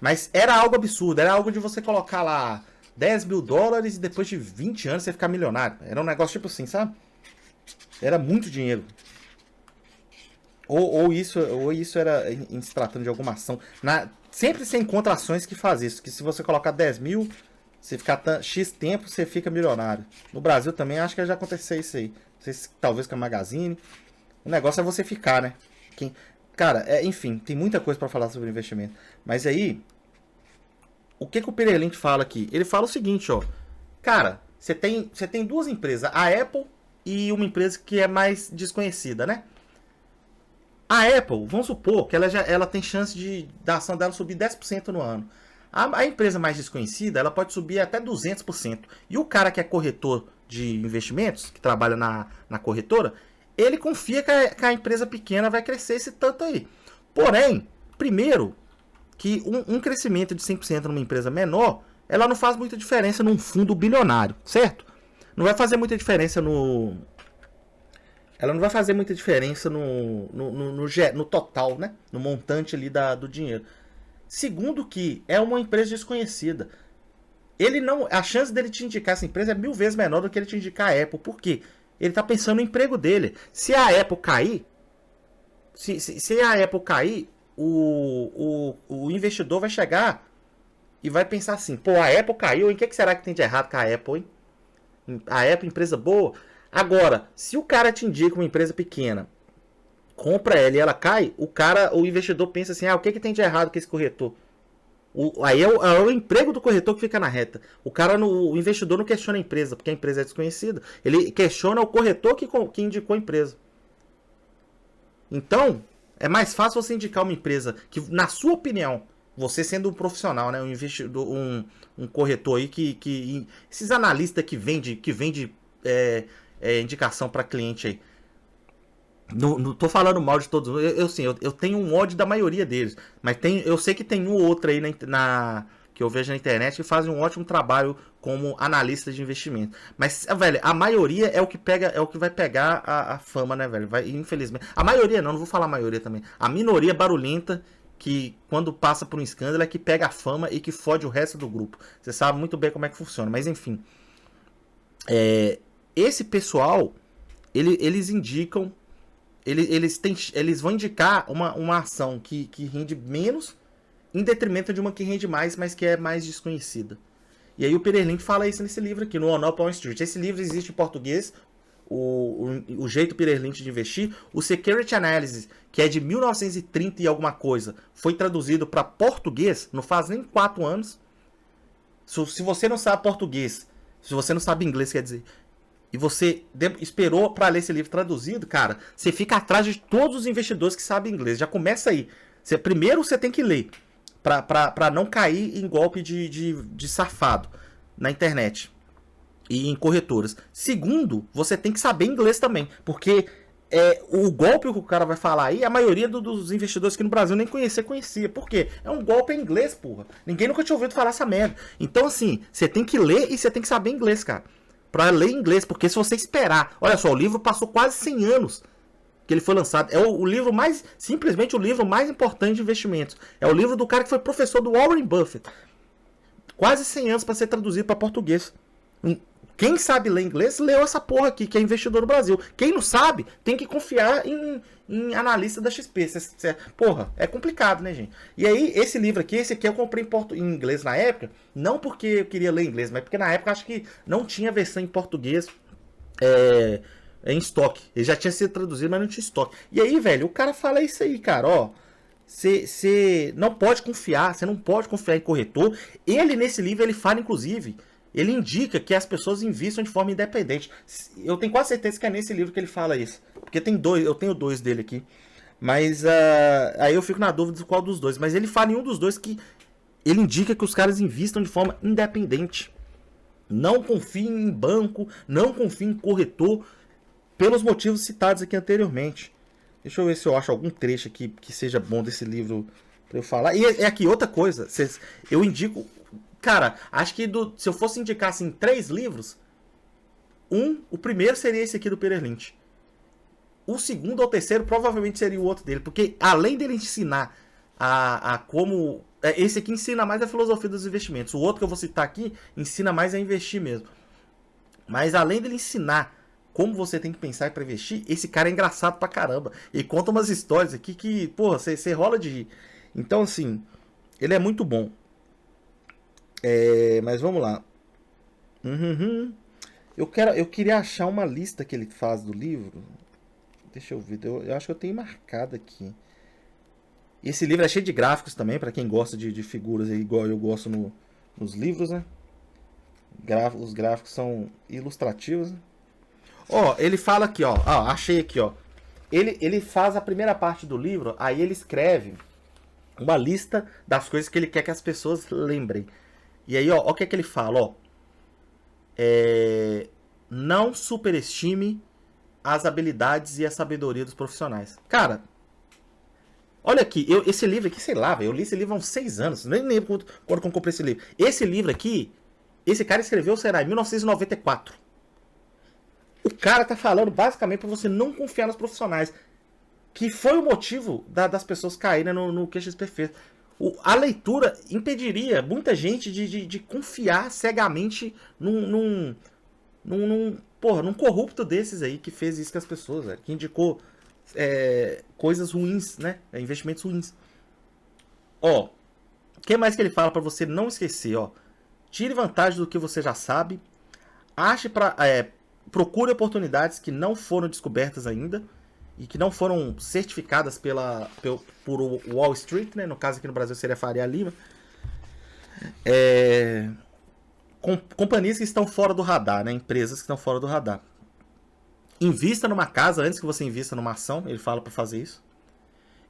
Mas era algo absurdo. Era algo de você colocar lá $10 mil e depois de 20 anos você ficar milionário. Era um negócio tipo assim, sabe? Era muito dinheiro. Ou isso era em se tratando de alguma ação. Sempre você encontra ações que fazem isso. Que se você colocar 10 mil, você ficar X tempo, você fica milionário. No Brasil também acho que já aconteceu isso aí. Não sei se talvez com a Magazine. O negócio é você ficar, né? Cara, enfim, tem muita coisa para falar sobre investimento. Mas aí, o que o Peter Lynch fala aqui? Ele fala o seguinte, ó. Cara, você tem duas empresas, a Apple e uma empresa que é mais desconhecida, né? A Apple, vamos supor que ela tem chance da ação dela subir 10% no ano. A empresa mais desconhecida, ela pode subir até 200%. E o cara que é corretor de investimentos, que trabalha na corretora, ele confia que a empresa pequena vai crescer esse tanto aí. Porém, primeiro, que um crescimento de 100% numa empresa menor, ela não faz muita diferença num fundo bilionário, certo? Não vai fazer muita diferença Ela não vai fazer muita diferença no total, né? No montante ali do dinheiro. Segundo que é uma empresa desconhecida. A chance dele te indicar essa empresa é 1000 vezes menor do que ele te indicar a Apple. Por quê? Ele está pensando no emprego dele. Se a Apple cair, o investidor vai chegar e vai pensar assim, pô, a Apple caiu, hein? O que será que tem de errado com a Apple, hein? A Apple, empresa boa. Agora, se o cara te indica uma empresa pequena, compra ela e ela cai, o investidor pensa assim, o que tem de errado com esse corretor? Aí é o emprego do corretor que fica na reta. O investidor não questiona a empresa, porque a empresa é desconhecida. Ele questiona o corretor que indicou a empresa. Então, é mais fácil você indicar uma empresa que, na sua opinião, você sendo um profissional, né, um investidor, um corretor aí esses analistas que vende indicação para cliente aí. Não tô falando mal de todos. Eu tenho um ódio da maioria deles. Mas eu sei que tem um ou outro aí que eu vejo na internet que fazem um ótimo trabalho como analista de investimento. Mas, velho, a maioria é o que vai pegar a fama, né, velho? Infelizmente. A maioria não vou falar a maioria também. A minoria barulhenta que quando passa por um escândalo é que pega a fama e que fode o resto do grupo. Você sabe muito bem como é que funciona. Mas enfim. Esse pessoal, eles indicam. Eles vão indicar uma ação que rende menos em detrimento de uma que rende mais, mas que é mais desconhecida. E aí o Peter Lynch fala isso nesse livro aqui, no One Up on Wall Street. Esse livro existe em português, o jeito Peter Lynch de investir. O Security Analysis, que é de 1930 e alguma coisa, foi traduzido para português, não faz nem 4 anos. Se você não sabe português, se você não sabe inglês, quer dizer, e você esperou para ler esse livro traduzido, cara, você fica atrás de todos os investidores que sabem inglês. Já começa aí. Primeiro você tem que ler, para não cair em golpe de safado na internet e em corretoras. Segundo, você tem que saber inglês também, porque o golpe que o cara vai falar aí, a maioria dos investidores aqui no Brasil nem conhecia. Por quê? É um golpe em inglês, porra. Ninguém nunca tinha ouvido falar essa merda. Então, assim, você tem que ler e você tem que saber inglês, cara. Pra ler inglês, porque se você esperar... Olha só, o livro passou quase 100 anos que ele foi lançado. É o livro mais... Simplesmente o livro mais importante de investimentos. É o livro do cara que foi professor do Warren Buffett. Quase 100 anos para ser traduzido para português. Quem sabe ler inglês, leu essa porra aqui, que é investidor no Brasil. Quem não sabe, tem que confiar em analista da XP. Porra, é complicado, né, gente? E aí, esse livro aqui, esse aqui eu comprei em inglês na época, não porque eu queria ler inglês, mas porque na época acho que não tinha versão em português em estoque. Ele já tinha sido traduzido, mas não tinha estoque. E aí, velho, o cara fala isso aí, cara, ó. Você não pode confiar, você não pode confiar em corretor. Ele, nesse livro, ele fala, inclusive... Ele indica que as pessoas investam de forma independente. Eu tenho quase certeza que é nesse livro que ele fala isso. Porque tem dois, eu tenho dois dele aqui. Mas aí eu fico na dúvida de qual dos dois. Mas ele fala em um dos dois que ele indica que os caras investam de forma independente. Não confiem em banco, não confiem em corretor, pelos motivos citados aqui anteriormente. Deixa eu ver se eu acho algum trecho aqui que seja bom desse livro para eu falar. E aqui outra coisa, eu indico... Cara, acho que se eu fosse indicar assim 3 livros, o primeiro seria esse aqui do Peter Lynch. O segundo ou terceiro provavelmente seria o outro dele, porque além dele ensinar a como... Esse aqui ensina mais a filosofia dos investimentos. O outro que eu vou citar aqui ensina mais a investir mesmo. Mas além dele ensinar como você tem que pensar para investir, esse cara é engraçado pra caramba. Ele conta umas histórias aqui que, porra, você rola de rir. Então, assim, ele é muito bom. Mas vamos lá. Eu queria achar uma lista que ele faz do livro. Deixa eu ver. Eu acho que eu tenho marcado aqui. Esse livro é cheio de gráficos também, para quem gosta de figuras, igual eu gosto nos livros, né? Os gráficos são ilustrativos. Ó, ele fala aqui, ó. Achei aqui, ó. Ele faz a primeira parte do livro, aí ele escreve uma lista das coisas que ele quer que as pessoas lembrem. E aí, ó, o que é que ele fala, ó. Não superestime as habilidades e a sabedoria dos profissionais. Cara, olha aqui, esse livro aqui, sei lá, velho, eu li esse livro há uns 6 anos, nem lembro quando eu comprei esse livro. Esse livro aqui, esse cara escreveu, será, em 1994. O cara tá falando basicamente para você não confiar nos profissionais, que foi o motivo das pessoas caírem no que a XP fez. A leitura impediria muita gente de confiar cegamente num corrupto desses aí que fez isso com as pessoas, velho, que indicou coisas ruins, né? Investimentos ruins. Ó, o que mais que ele fala para você não esquecer, ó? Tire vantagem do que você já sabe. Procure oportunidades que não foram descobertas ainda e que não foram certificadas por Wall Street, né? No caso aqui no Brasil seria Faria Lima. Companhias que estão fora do radar, né? Empresas que estão fora do radar. Invista numa casa antes que você invista numa ação. Ele fala para fazer isso.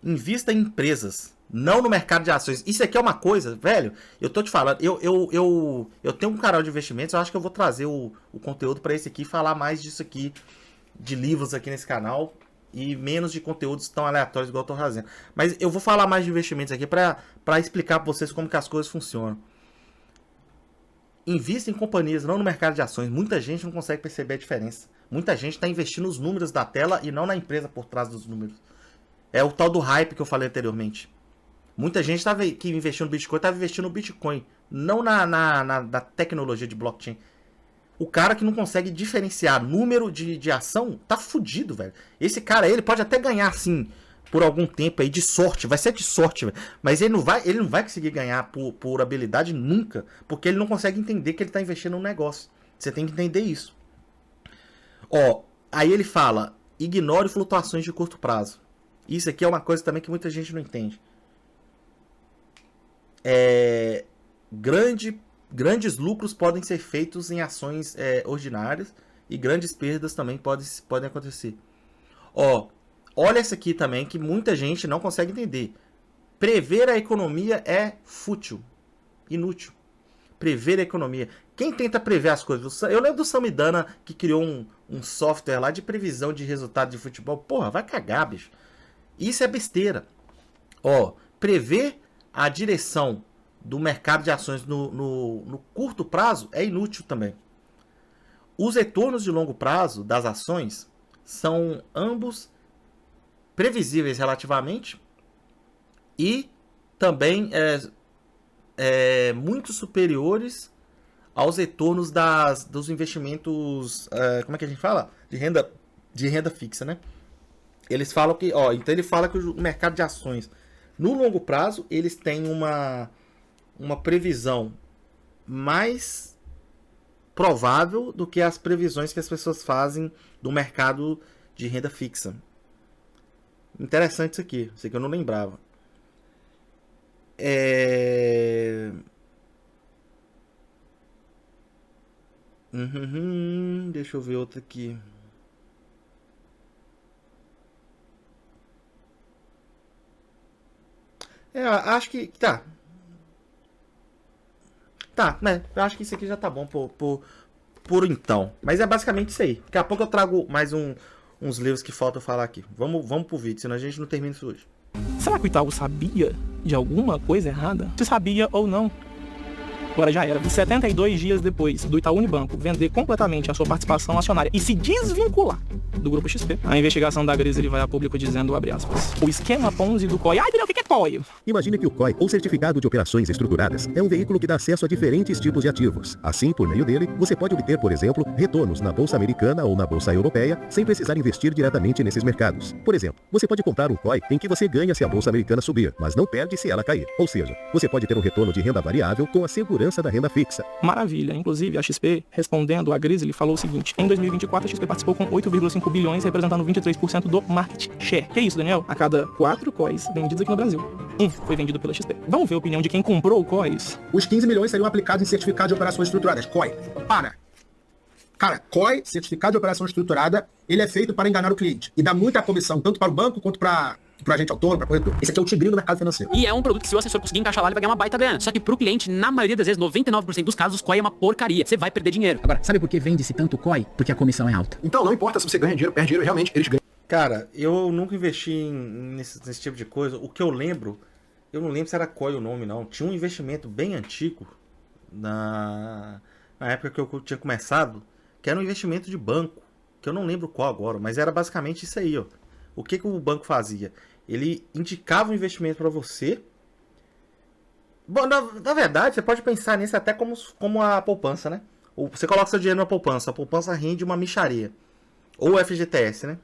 Invista em empresas, não no mercado de ações. Isso aqui é uma coisa, velho. Eu tô te falando. Eu tenho um canal de investimentos. Eu acho que eu vou trazer o conteúdo para esse aqui, falar mais disso aqui, de livros aqui nesse canal, e menos de conteúdos tão aleatórios igual eu tô fazendo. Mas eu vou falar mais de investimentos aqui para explicar para vocês como que as coisas funcionam. Invista em companhias, não no mercado de ações. Muita gente não consegue perceber a diferença. Muita gente está investindo nos números da tela e não na empresa por trás dos números. É o tal do hype que eu falei anteriormente. Muita gente que investiu no Bitcoin estava investindo no Bitcoin, não na tecnologia de blockchain. O cara que não consegue diferenciar número de ação tá fudido, velho. Esse cara aí, ele pode até ganhar, assim, por algum tempo aí, de sorte. Vai ser de sorte, velho. Mas ele não vai conseguir ganhar por habilidade nunca. Porque ele não consegue entender que ele tá investindo num negócio. Você tem que entender isso. Ó, aí ele fala, ignore flutuações de curto prazo. Isso aqui é uma coisa também que muita gente não entende. Grande grandes lucros podem ser feitos em ações ordinárias e grandes perdas também podem acontecer. Olha essa aqui também que muita gente não consegue entender. Prever a economia é fútil, inútil. Prever a economia. Quem tenta prever as coisas? Eu lembro do Samidana que criou um software lá de previsão de resultado de futebol. Porra, vai cagar, bicho. Isso é besteira. Prever a direção do mercado de ações no curto prazo é inútil também. Os retornos de longo prazo das ações são ambos previsíveis relativamente e também muito superiores aos retornos dos investimentos, como é que a gente fala? De renda fixa, né? Eles falam que, então ele fala que o mercado de ações no longo prazo eles têm uma previsão mais provável do que as previsões que as pessoas fazem do mercado de renda fixa. Interessante isso aqui eu não lembrava. Deixa eu ver outra aqui. Acho que tá. Né? Eu acho que isso aqui já tá bom por então. Mas é basicamente isso aí. Daqui a pouco eu trago mais uns livros que faltam falar aqui. Vamos pro vídeo, senão a gente não termina isso hoje. Será que o Itaú sabia de alguma coisa errada? Se sabia ou não. Agora já era. 72 dias depois do Itaú Unibanco vender completamente a sua participação acionária e se desvincular do Grupo XP, a investigação da Grizzly vai a público dizendo, abre aspas, o esquema Ponzi do COI. Ai, Daniel, o que é COI? Imagine que o COI, ou Certificado de Operações Estruturadas, é um veículo que dá acesso a diferentes tipos de ativos. Assim, por meio dele, você pode obter, por exemplo, retornos na Bolsa Americana ou na Bolsa Europeia, sem precisar investir diretamente nesses mercados. Por exemplo, você pode comprar um COI em que você ganha se a Bolsa Americana subir, mas não perde se ela cair. Ou seja, você pode ter um retorno de renda variável com a segurança da renda fixa. Maravilha. Inclusive, a XP, respondendo a Grizzly, falou o seguinte: em 2024, a XP participou com 8,5 bilhões, representando 23% do market share. Que é isso, Daniel? A cada 4 COIs vendidos aqui no Brasil, um foi vendido pela XP. Vamos ver a opinião de quem comprou o COIs? Os 15 milhões seriam aplicados em certificado de operações estruturadas. COI. Cara, COI, certificado de operação estruturada, ele é feito para enganar o cliente. E dá muita comissão, tanto para o banco quanto para agente autônomo, para corretor. Esse aqui é o tigrinho do mercado financeiro. E é um produto que se o assessor conseguir encaixar lá, ele vai ganhar uma baita grana. Só que pro cliente, na maioria das vezes, 99% dos casos, o COI é uma porcaria. Você vai perder dinheiro. Agora, sabe por que vende-se tanto COI? Porque a comissão é alta. Então, não importa se você ganha dinheiro, perde dinheiro, realmente, eles ganham. Cara, eu nunca investi nesse tipo de coisa. O que eu lembro, eu não lembro se era COI o nome, não. Tinha um investimento bem antigo, na época que eu tinha começado, que era um investimento de banco, que eu não lembro qual agora, mas era basicamente isso aí, ó. O que o banco fazia? Ele indicava um investimento para você. Bom, na verdade, você pode pensar nisso até como a poupança, né? Você coloca seu dinheiro na poupança, a poupança rende uma mixaria. Ou FGTS, né?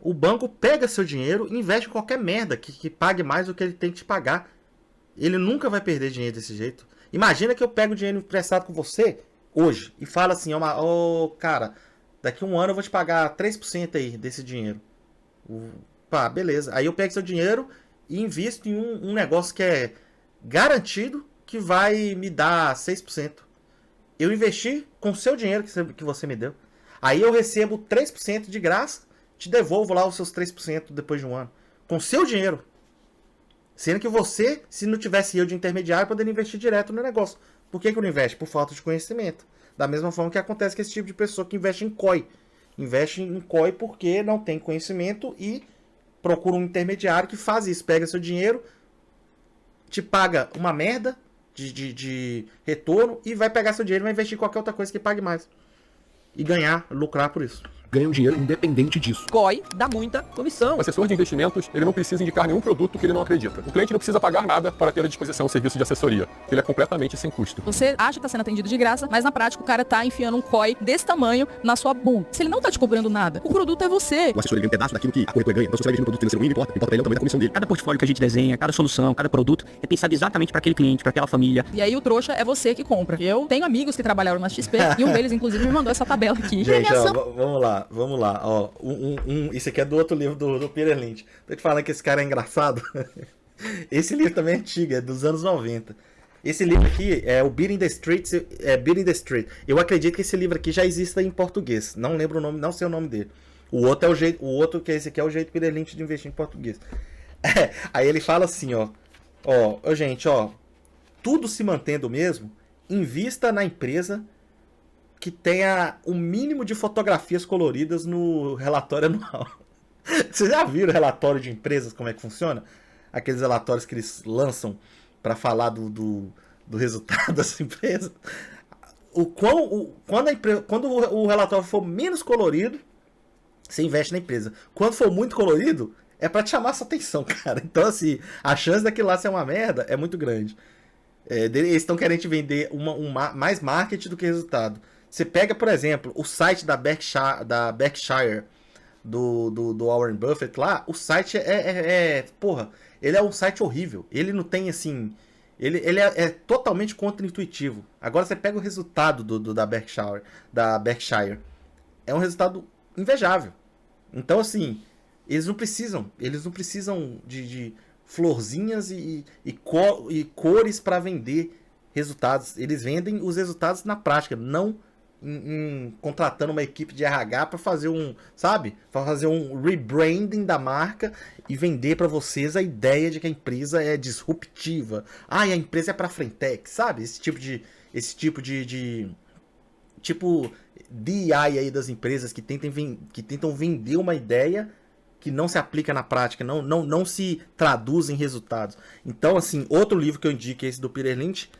O banco pega seu dinheiro e investe em qualquer merda que pague mais do que ele tem que te pagar. Ele nunca vai perder dinheiro desse jeito. Imagina que eu pego dinheiro emprestado com você hoje e falo assim, cara, daqui a um ano eu vou te pagar 3% aí desse dinheiro. Pá, beleza. Aí eu pego seu dinheiro e invisto em um negócio que é garantido que vai me dar 6%. Eu investi com o seu dinheiro que você me deu. Aí eu recebo 3% de graça, te devolvo lá os seus 3% depois de um ano. Com seu dinheiro. Sendo que você, se não tivesse eu de intermediário, poderia investir direto no negócio. Por que não investe? Por falta de conhecimento. Da mesma forma que acontece com esse tipo de pessoa que investe em COI. Investe em COI porque não tem conhecimento e procura um intermediário que faz isso. Pega seu dinheiro, te paga uma merda de retorno e vai pegar seu dinheiro e vai investir em qualquer outra coisa que pague mais. E lucrar por isso. Ganham dinheiro independente disso. COI dá muita comissão. O assessor de investimentos, ele não precisa indicar nenhum produto que ele não acredita. O cliente não precisa pagar nada para ter à disposição o serviço de assessoria. Ele é completamente sem custo. Você acha que está sendo atendido de graça, mas na prática o cara tá enfiando um COI desse tamanho na sua bunda. Se ele não tá te cobrando nada, o produto é você. O assessor ganha um pedaço daquilo que a corretora ganha. Então se você vai vender um produto financeiro ruim, não importa pra ele é o tamanho da comissão dele. Cada portfólio que a gente desenha, cada solução, cada produto é pensado exatamente para aquele cliente, para aquela família. E aí o trouxa é você que compra. Eu tenho amigos que trabalharam na XP e um deles inclusive me mandou essa tabela aqui. Gente, vamos lá. Ó, isso aqui é do outro livro do Peter Lynch. Tô te falando que esse cara é engraçado. Esse livro também é antigo, é dos anos 90. Esse livro aqui é o Beating the Streets, Beating the Street. Eu acredito que esse livro aqui já exista em português. Não lembro o nome, não sei o nome dele. O outro que esse aqui é o jeito Peter Lynch de investir em português. Aí ele fala assim, gente, tudo se mantendo mesmo, invista na empresa que tenha o mínimo de fotografias coloridas no relatório anual. Vocês já viram o relatório de empresas, como é que funciona? Aqueles relatórios que eles lançam para falar do resultado das empresas. Quando o relatório for menos colorido, você investe na empresa. Quando for muito colorido, é para te chamar sua atenção, cara. Então, assim, a chance daquilo lá ser uma merda é muito grande. Eles estão querendo te vender mais marketing do que resultado. Você pega, por exemplo, o site da Berkshire do Warren Buffett lá, o site porra, ele é um site horrível. Ele não tem, assim... Ele é totalmente contra-intuitivo. Agora você pega o resultado da Berkshire. É um resultado invejável. Então, assim, eles não precisam de florzinhas e cores para vender resultados. Eles vendem os resultados na prática, não contratando uma equipe de RH para fazer para fazer um rebranding da marca e vender para vocês a ideia de que a empresa é disruptiva. A empresa é para frentex, sabe? Esse tipo de DI aí das empresas que tentam vender uma ideia que não se aplica na prática, não se traduz em resultados. Então, assim, outro livro que eu indico é esse do Peter Lynch.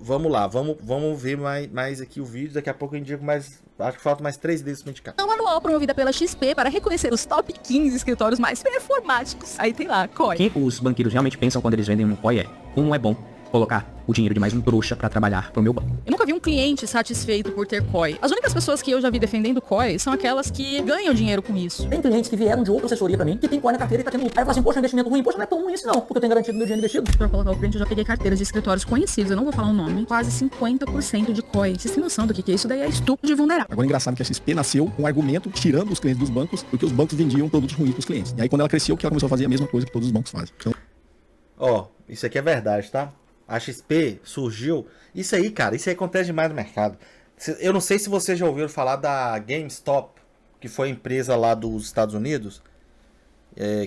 Vamos lá, vamos ver mais aqui o vídeo. Daqui a pouco eu indico mais. Acho que faltam mais 3 deles pra indicar. É uma manual promovida pela XP para reconhecer os top 15 escritórios mais performáticos. Aí tem lá, COI. O que os banqueiros realmente pensam quando eles vendem um COI como é bom colocar o dinheiro de mais um trouxa pra trabalhar pro meu banco. Eu nunca vi um cliente satisfeito por ter COI. As únicas pessoas que eu já vi defendendo COI são aquelas que ganham dinheiro com isso. Tem clientes que vieram de outra assessoria pra mim, que tem COI na carteira e tá tendo... Aí eu falo assim, poxa, investimento ruim. Poxa, não é tão ruim isso não, porque eu tenho garantido meu dinheiro investido. Pra colocar o cliente, eu já peguei carteiras de escritórios conhecidos, eu não vou falar o nome. Quase 50% de COI. Vocês têm noção do que é isso? Daí é estupro de vulnerável. Agora é engraçado que a XP nasceu com um argumento tirando os clientes dos bancos, porque os bancos vendiam produtos ruins pros clientes. E aí quando ela cresceu, que ela começou a fazer a mesma coisa que todos os bancos fazem. Então... Isso aqui é verdade, tá? A XP surgiu... Isso aí, cara, isso aí acontece demais no mercado. Eu não sei se vocês já ouviram falar da GameStop, que foi a empresa lá dos Estados Unidos,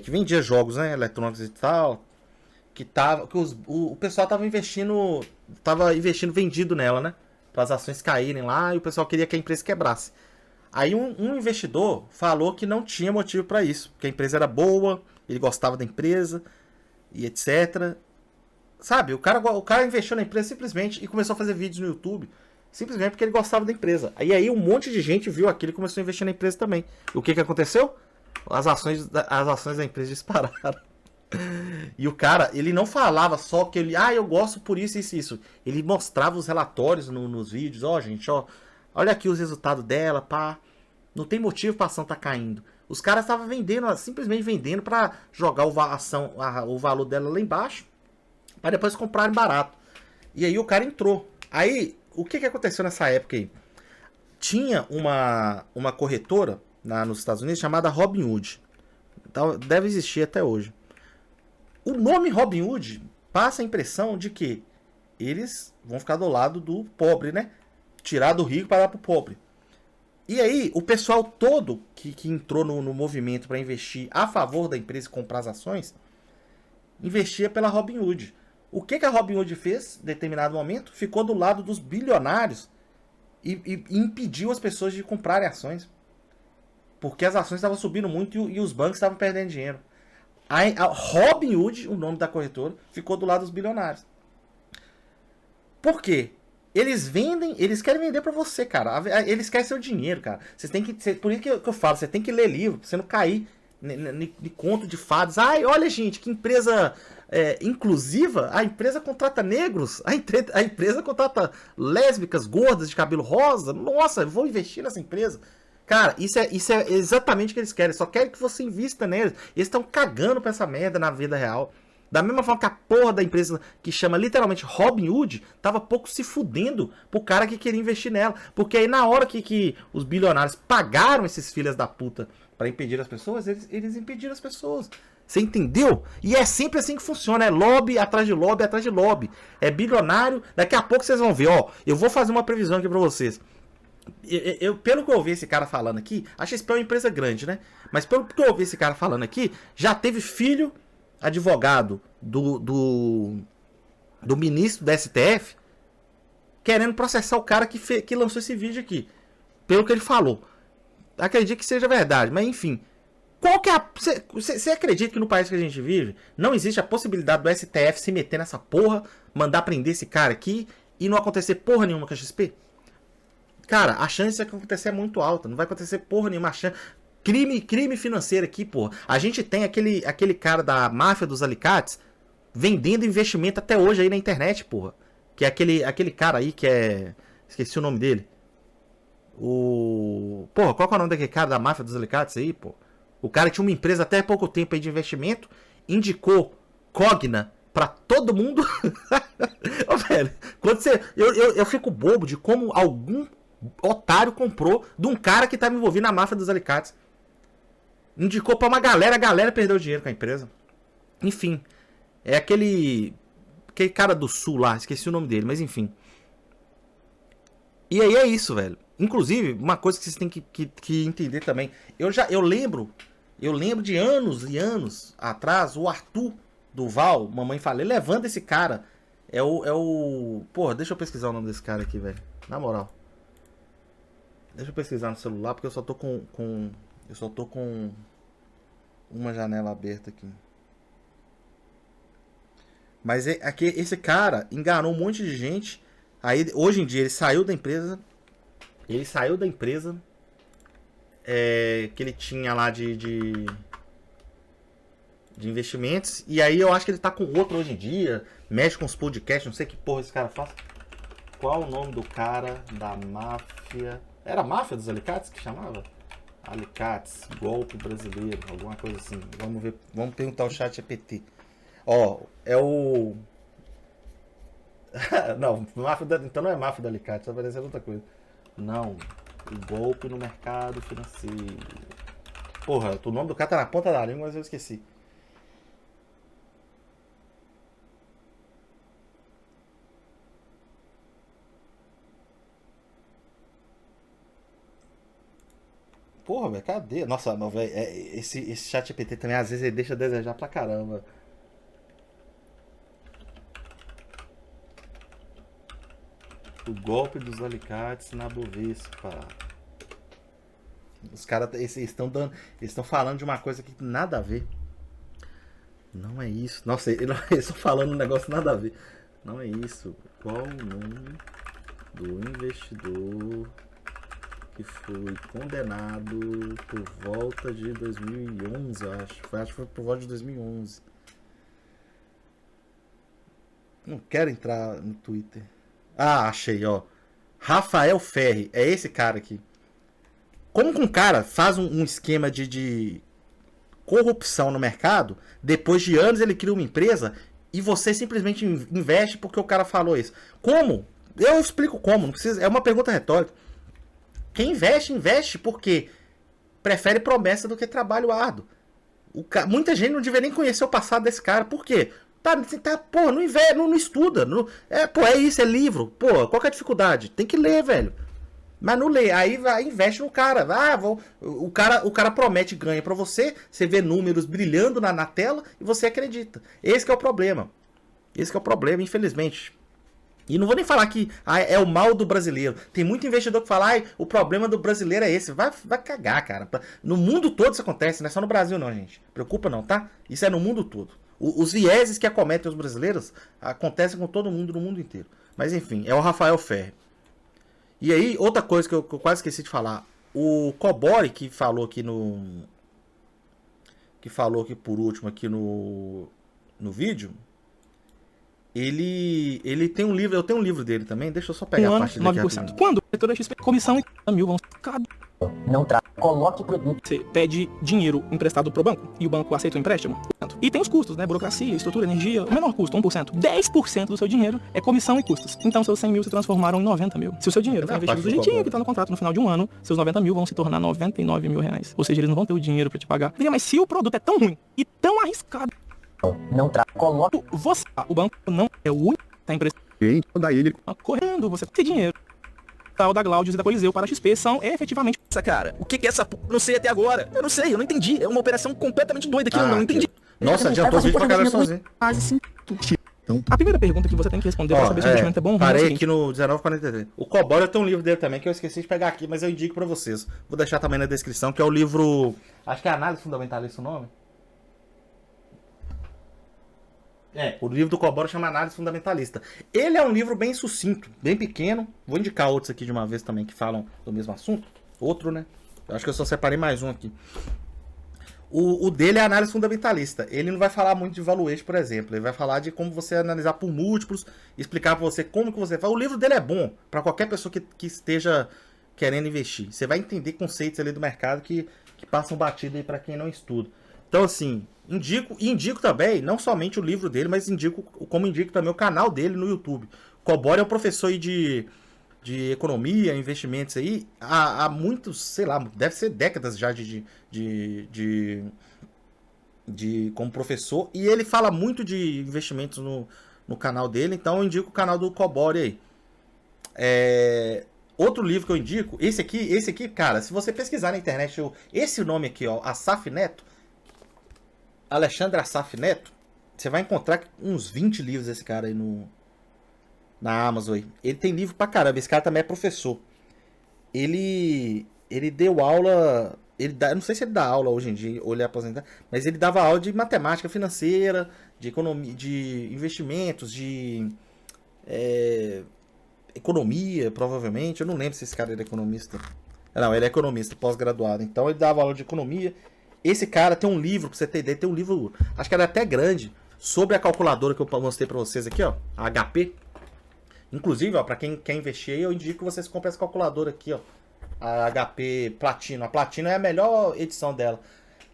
que vendia jogos, né, eletrônicos e tal, o pessoal tava investindo vendido nela, né, para as ações caírem lá, e o pessoal queria que a empresa quebrasse. Aí um investidor falou que não tinha motivo para isso, que a empresa era boa, ele gostava da empresa e etc. Sabe, o cara investiu na empresa simplesmente e começou a fazer vídeos no YouTube, simplesmente porque ele gostava da empresa. Aí um monte de gente viu aquilo e começou a investir na empresa também. O que aconteceu? As ações da empresa dispararam. E o cara, ele não falava só que ele... eu gosto por isso, isso, isso. Ele mostrava os relatórios nos vídeos. Gente, olha aqui os resultados dela, pá. Não tem motivo pra ação tá caindo. Os caras estavam vendendo, simplesmente vendendo pra jogar o valor dela lá embaixo, para depois comprarem barato. E aí o cara entrou. Aí, o que aconteceu nessa época aí? Tinha uma corretora nos Estados Unidos chamada Robinhood. Então, deve existir até hoje. O nome Robinhood passa a impressão de que eles vão ficar do lado do pobre, né? Tirar do rico para dar pro pobre. E aí, o pessoal todo que entrou no movimento para investir a favor da empresa e comprar as ações, investia pela Robinhood. O que a Robinhood fez em determinado momento? Ficou do lado dos bilionários e impediu as pessoas de comprarem ações. Porque as ações estavam subindo muito e os bancos estavam perdendo dinheiro. A Robinhood, o nome da corretora, ficou do lado dos bilionários. Por quê? Eles querem vender pra você, cara. Eles querem seu dinheiro, cara. Por isso que eu falo, você tem que ler livro, pra você não cair de conto de fadas. Olha, gente, que empresa inclusiva. A empresa contrata negros, a empresa contrata lésbicas, gordas, de cabelo rosa. Nossa, eu vou investir nessa empresa. Cara, isso é exatamente o que eles querem. Só querem que você invista neles. Eles estão cagando pra essa merda na vida real. Da mesma forma que a porra da empresa que chama literalmente Robinhood tava pouco se fudendo pro cara que queria investir nela. Porque aí na hora que os bilionários pagaram esses filhos da puta pra impedir as pessoas, eles impediram as pessoas. Você entendeu? E é sempre assim que funciona. É lobby atrás de lobby atrás de lobby. É bilionário. Daqui a pouco vocês vão ver, ó. Eu vou fazer uma previsão aqui pra vocês. Pelo que eu ouvi esse cara falando aqui, a XP é uma empresa grande, né? Mas pelo que eu ouvi esse cara falando aqui, já teve filho advogado do ministro da STF querendo processar o cara que lançou esse vídeo aqui. Pelo que ele falou. Acredito que seja verdade, mas enfim. Qual que é a... Você acredita que no país que a gente vive não existe a possibilidade do STF se meter nessa porra, mandar prender esse cara aqui e não acontecer porra nenhuma com a XP? Cara, a chance de acontecer é muito alta. Não vai acontecer porra nenhuma. Crime financeiro aqui, porra. A gente tem aquele cara da máfia dos alicates vendendo investimento até hoje aí na internet, porra. Que é aquele cara aí que é... Esqueci o nome dele. Porra, qual que é o nome daquele cara da máfia dos alicates aí, pô? O cara tinha uma empresa até pouco tempo aí de investimento, indicou Cogna pra todo mundo. Ô, velho, quando você... Eu fico bobo de como algum otário comprou de um cara que tava envolvido na máfia dos alicates. Indicou pra uma galera, a galera perdeu dinheiro com a empresa. Enfim, é aquele cara do sul lá, esqueci o nome dele, mas enfim. E aí é isso, velho. Inclusive, uma coisa que vocês têm que entender também. Eu lembro de anos e anos atrás, o Arthur Duval, mamãe falei, levando esse cara. É o... Porra, deixa eu pesquisar o nome desse cara aqui, velho. Na moral. Deixa eu pesquisar no celular, porque eu só tô com uma janela aberta aqui. Mas aqui, esse cara enganou um monte de gente. Aí, hoje em dia, ele saiu da empresa. Que ele tinha lá de investimentos. E aí eu acho que ele tá com outro hoje em dia. Mexe com os podcasts, não sei que porra esse cara faz. Qual o nome do cara da máfia? Era a máfia dos alicates que chamava? Alicates, golpe brasileiro, alguma coisa assim. Vamos ver, vamos perguntar ao chat GPT. Ó, é o... Não, então não é máfia do alicate, tá parecendo outra coisa. Não, o golpe no mercado financeiro. Porra, o nome do cara tá na ponta da língua, mas eu esqueci. Porra, velho, cadê? Nossa, velho, esse chat GPT também às vezes ele deixa a desejar pra caramba. O golpe dos alicates na Bovespa. Os caras estão falando de uma coisa que nada a ver. Não é isso. Nossa, eles estão falando um negócio nada a ver. Não é isso. Qual o nome do investidor que foi condenado por volta de 2011, eu acho. Acho que foi por volta de 2011. Não quero entrar no Twitter. Ah, achei, ó. Rafael Ferri. É esse cara aqui. Como que um cara faz um esquema de corrupção no mercado, depois de anos ele cria uma empresa e você simplesmente investe porque o cara falou isso? Como? Eu explico como. Não precisa, é uma pergunta retórica. Quem investe porque prefere promessa do que trabalho árduo. Muita gente não deveria nem conhecer o passado desse cara. Por quê? Pô, não investe, não estuda. É isso, é livro. Pô, qual que é a dificuldade? Tem que ler, velho. Mas não lê. Aí investe no cara. O cara promete ganha pra você. Você vê números brilhando na tela e você acredita. Esse que é o problema. Infelizmente. E não vou nem falar que é o mal do brasileiro. Tem muito investidor que fala, o problema do brasileiro é esse. Vai cagar, cara. No mundo todo isso acontece, não é só no Brasil não, gente. Preocupa não, tá? Isso é no mundo todo. Os vieses que acometem os brasileiros acontecem com todo mundo no mundo inteiro. Mas enfim, é o Rafael Ferri. E aí, outra coisa que eu quase esqueci de falar. O Cobori que falou aqui por último aqui no vídeo. ele tem um livro, eu tenho um livro dele também, deixa eu só pegar a parte daqui 9%. Quando a corretora XP, comissão e mil vão não coloque o produto. Você pede dinheiro emprestado pro banco e o banco aceita o empréstimo. E tem os custos, né? Burocracia, estrutura, energia. O menor custo, 1%. 10% do seu dinheiro é comissão e custos. Então seus 100 mil se transformaram em 90 mil. Se o seu dinheiro for investido do jeitinho que tá no contrato no final de um ano, seus 90 mil vão se tornar 99 mil reais. Ou seja, eles não vão ter o dinheiro pra te pagar. Mas se o produto é tão ruim e tão arriscado, coloque. O banco não é o único que tá emprestando. Daí ele correndo, você tem dinheiro. Tal da Glaudius e da Coliseu para a XP são efetivamente... Essa cara, o que é essa... Não sei até agora. Eu não entendi. É uma operação completamente doida que eu não entendi. Nossa, adiantou o vídeo pra caralho sozinho. Quase 5. Então, a primeira pergunta que você tem que responder pra saber se o investimento é bom ou ruim. Parei aqui no 1943. O Cobora, eu tenho um livro dele também que eu esqueci de pegar aqui, mas eu indico pra vocês. Vou deixar também na descrição, que é o livro... Acho que é Análise Fundamentalista o nome. O livro do Cobora chama Análise Fundamentalista. Ele é um livro bem sucinto, bem pequeno. Vou indicar outros aqui de uma vez também que falam do mesmo assunto. Outro, né? Eu acho que eu só separei mais um aqui. O dele é Análise Fundamentalista. Ele não vai falar muito de valuation, por exemplo. Ele vai falar de como você analisar por múltiplos, explicar pra você como que você faz. O livro dele é bom pra qualquer pessoa que esteja querendo investir. Você vai entender conceitos ali do mercado que passam batido aí pra quem não estuda. Então, assim... Indico também, não somente o livro dele, mas indico também o canal dele no YouTube. Cobora é um professor aí de economia, investimentos aí, há muitos, sei lá, deve ser décadas já como professor, e ele fala muito de investimentos no canal dele, então eu indico o canal do Cobora aí. Outro livro que eu indico, esse aqui, cara, se você pesquisar na internet, esse nome aqui, ó, Assaf Neto, Alexandre Assaf Neto, você vai encontrar uns 20 livros desse cara aí na Amazon aí. Ele tem livro pra caramba, esse cara também é professor. Ele deu aula, eu não sei se ele dá aula hoje em dia, ou ele é aposentado, mas ele dava aula de matemática financeira, de economia, de investimentos, de economia, provavelmente. Eu não lembro se esse cara era economista. Não, ele é economista, pós-graduado. Então ele dava aula de economia. Esse cara tem um livro, pra você ter ideia, tem um livro, acho que era até grande, sobre a calculadora que eu mostrei pra vocês aqui, ó, a HP. Inclusive, ó, pra quem quer investir aí, eu indico que vocês comprem essa calculadora aqui, ó, a HP Platino. A Platino é a melhor edição dela.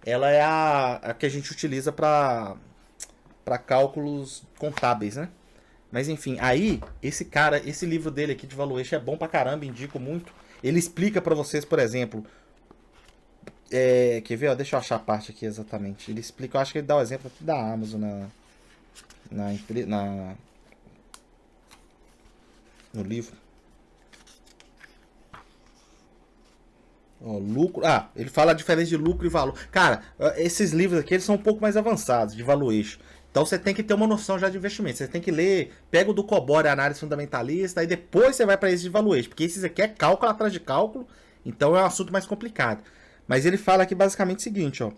Ela é a que a gente utiliza pra cálculos contábeis, né? Mas enfim, aí, esse livro dele aqui de valuation é bom pra caramba, indico muito. Ele explica pra vocês, por exemplo... quer ver? Ó, deixa eu achar a parte aqui exatamente. Ele explica, eu acho que ele dá o exemplo aqui da Amazon no livro. Ó, lucro. Ele fala a diferença de lucro e valor. Cara, esses livros aqui eles são um pouco mais avançados de valuation. Então você tem que ter uma noção já de investimento. Você tem que ler, pega o do Cobora, Análise Fundamentalista, aí depois você vai para esse de valuation, porque esses aqui é cálculo atrás de cálculo, então é um assunto mais complicado. Mas ele fala aqui basicamente o seguinte, ó.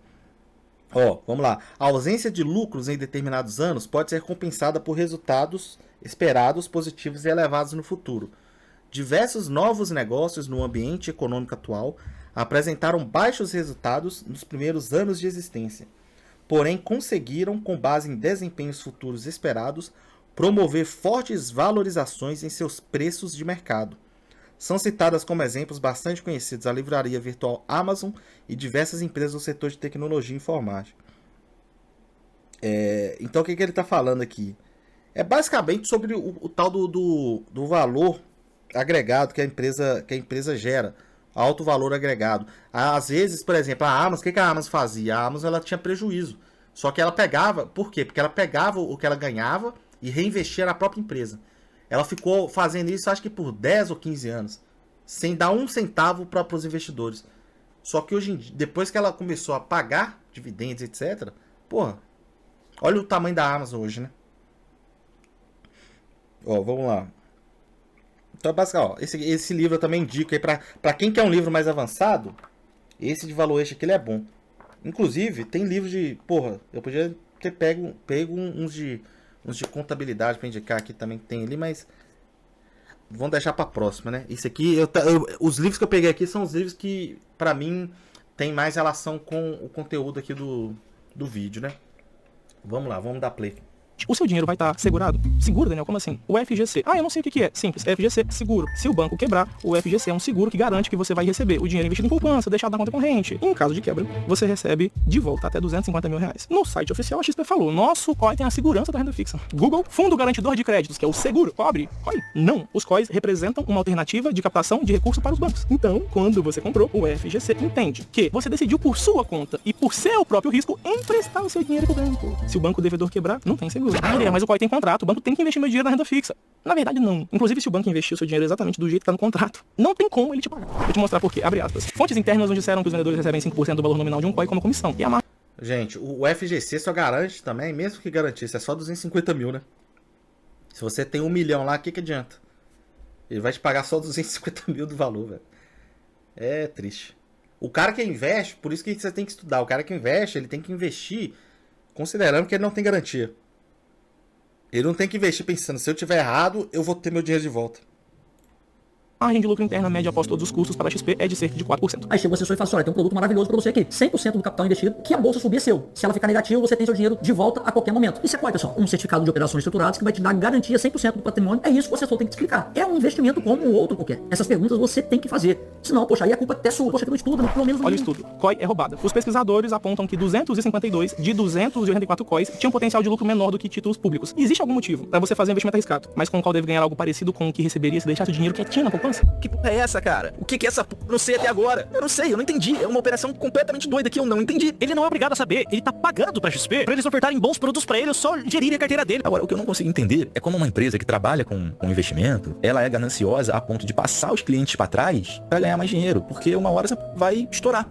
Vamos lá. A ausência de lucros em determinados anos pode ser compensada por resultados esperados, positivos e elevados no futuro. Diversos novos negócios no ambiente econômico atual apresentaram baixos resultados nos primeiros anos de existência. Porém, conseguiram, com base em desempenhos futuros esperados, promover fortes valorizações em seus preços de mercado. São citadas como exemplos bastante conhecidos a livraria virtual Amazon e diversas empresas do setor de tecnologia e informática. Então o que ele está falando aqui? É basicamente sobre o tal do valor agregado que a empresa gera. Alto valor agregado. Às vezes, por exemplo, a Amazon, o que a Amazon fazia? A Amazon ela tinha prejuízo. Só que ela pegava, por quê? Porque ela pegava o que ela ganhava e reinvestia na própria empresa. Ela ficou fazendo isso, acho que por 10 ou 15 anos, sem dar um centavo para os investidores. Só que hoje em dia, depois que ela começou a pagar dividendos, etc., porra, olha o tamanho da Amazon hoje, né? Vamos lá. Então, basicamente, esse livro eu também indico aí para quem quer um livro mais avançado, esse de valuation aqui ele é bom. Inclusive, tem livros de, porra, eu podia ter pego uns de contabilidade para indicar aqui também que tem ali, mas vamos deixar para próxima, né? Isso aqui, os livros que eu peguei aqui são os livros que, para mim, tem mais relação com o conteúdo aqui do vídeo, né? Vamos lá, vamos dar play. o seu dinheiro vai estar segurado? Seguro, Daniel? Como assim? O FGC. Eu não sei o que é. Simples. FGC, seguro. Se o banco quebrar, o FGC é um seguro que garante que você vai receber o dinheiro investido em poupança, deixado na conta corrente. Em caso de quebra, você recebe de volta até R$250 mil. No site oficial, a XP falou, nosso COI tem a segurança da renda fixa. Google, Fundo Garantidor de Créditos, que é o seguro. Cobre? COI? Não. Os COIs representam uma alternativa de captação de recursos para os bancos. Então, quando você comprou, o FGC entende que você decidiu por sua conta e por seu próprio risco emprestar o seu dinheiro para o banco. Se o banco devedor quebrar, não tem seguro. Mas o COI tem contrato, o banco tem que investir meu dinheiro na renda fixa. Na verdade, não. Inclusive, se o banco investir o seu dinheiro exatamente do jeito que está no contrato, não tem como ele te pagar. Vou te mostrar por quê. Abre aspas. Fontes internas nos disseram que os vendedores recebem 5% do valor nominal de um COI como comissão. E a marca... Gente, o FGC só garante também, mesmo que garantisse, é só 250 mil, né? Se você tem 1 milhão lá, o que adianta? Ele vai te pagar só 250 mil do valor, velho. É triste. O cara que investe, por isso que você tem que estudar. O cara que investe, ele tem que investir considerando que ele não tem garantia. Ele não tem que investir pensando, se eu tiver errado, eu vou ter meu dinheiro de volta. A margem de lucro interna média após todos os custos para a XP é de cerca de 4%. Aí chega o assessor e fala assim, olha, tem um produto maravilhoso para você aqui. 100% do capital investido, que a bolsa subir é seu. Se ela ficar negativa, você tem seu dinheiro de volta a qualquer momento. Isso é qual, pessoal? Um certificado de operações estruturadas que vai te dar garantia 100% do patrimônio. É isso que o assessor tem que explicar. É um investimento como o outro qualquer. Essas perguntas você tem que fazer. Senão, poxa, aí a culpa é até sua. Poxa, que não estuda, pelo menos... Olha o estudo. COI é roubada. Os pesquisadores apontam que 252 de 284 COIs tinham potencial de lucro menor do que títulos públicos. Existe algum motivo para você fazer um investimento arriscado, mas com o qual deve ganhar algo parecido com o que receberia se deixasse o dinheiro quietinho na poupança? Que porra é essa, cara? O que é essa porra? Não sei até agora. Eu não sei, eu não entendi. É uma operação completamente doida que eu não entendi. Ele não é obrigado a saber. Ele tá pagando pra XP pra eles ofertarem bons produtos pra ele, só gerirem a carteira dele. Agora, o que eu não consigo entender é como uma empresa que trabalha com investimento, ela é gananciosa a ponto de passar os clientes pra trás pra ganhar mais dinheiro. Porque uma hora você vai estourar.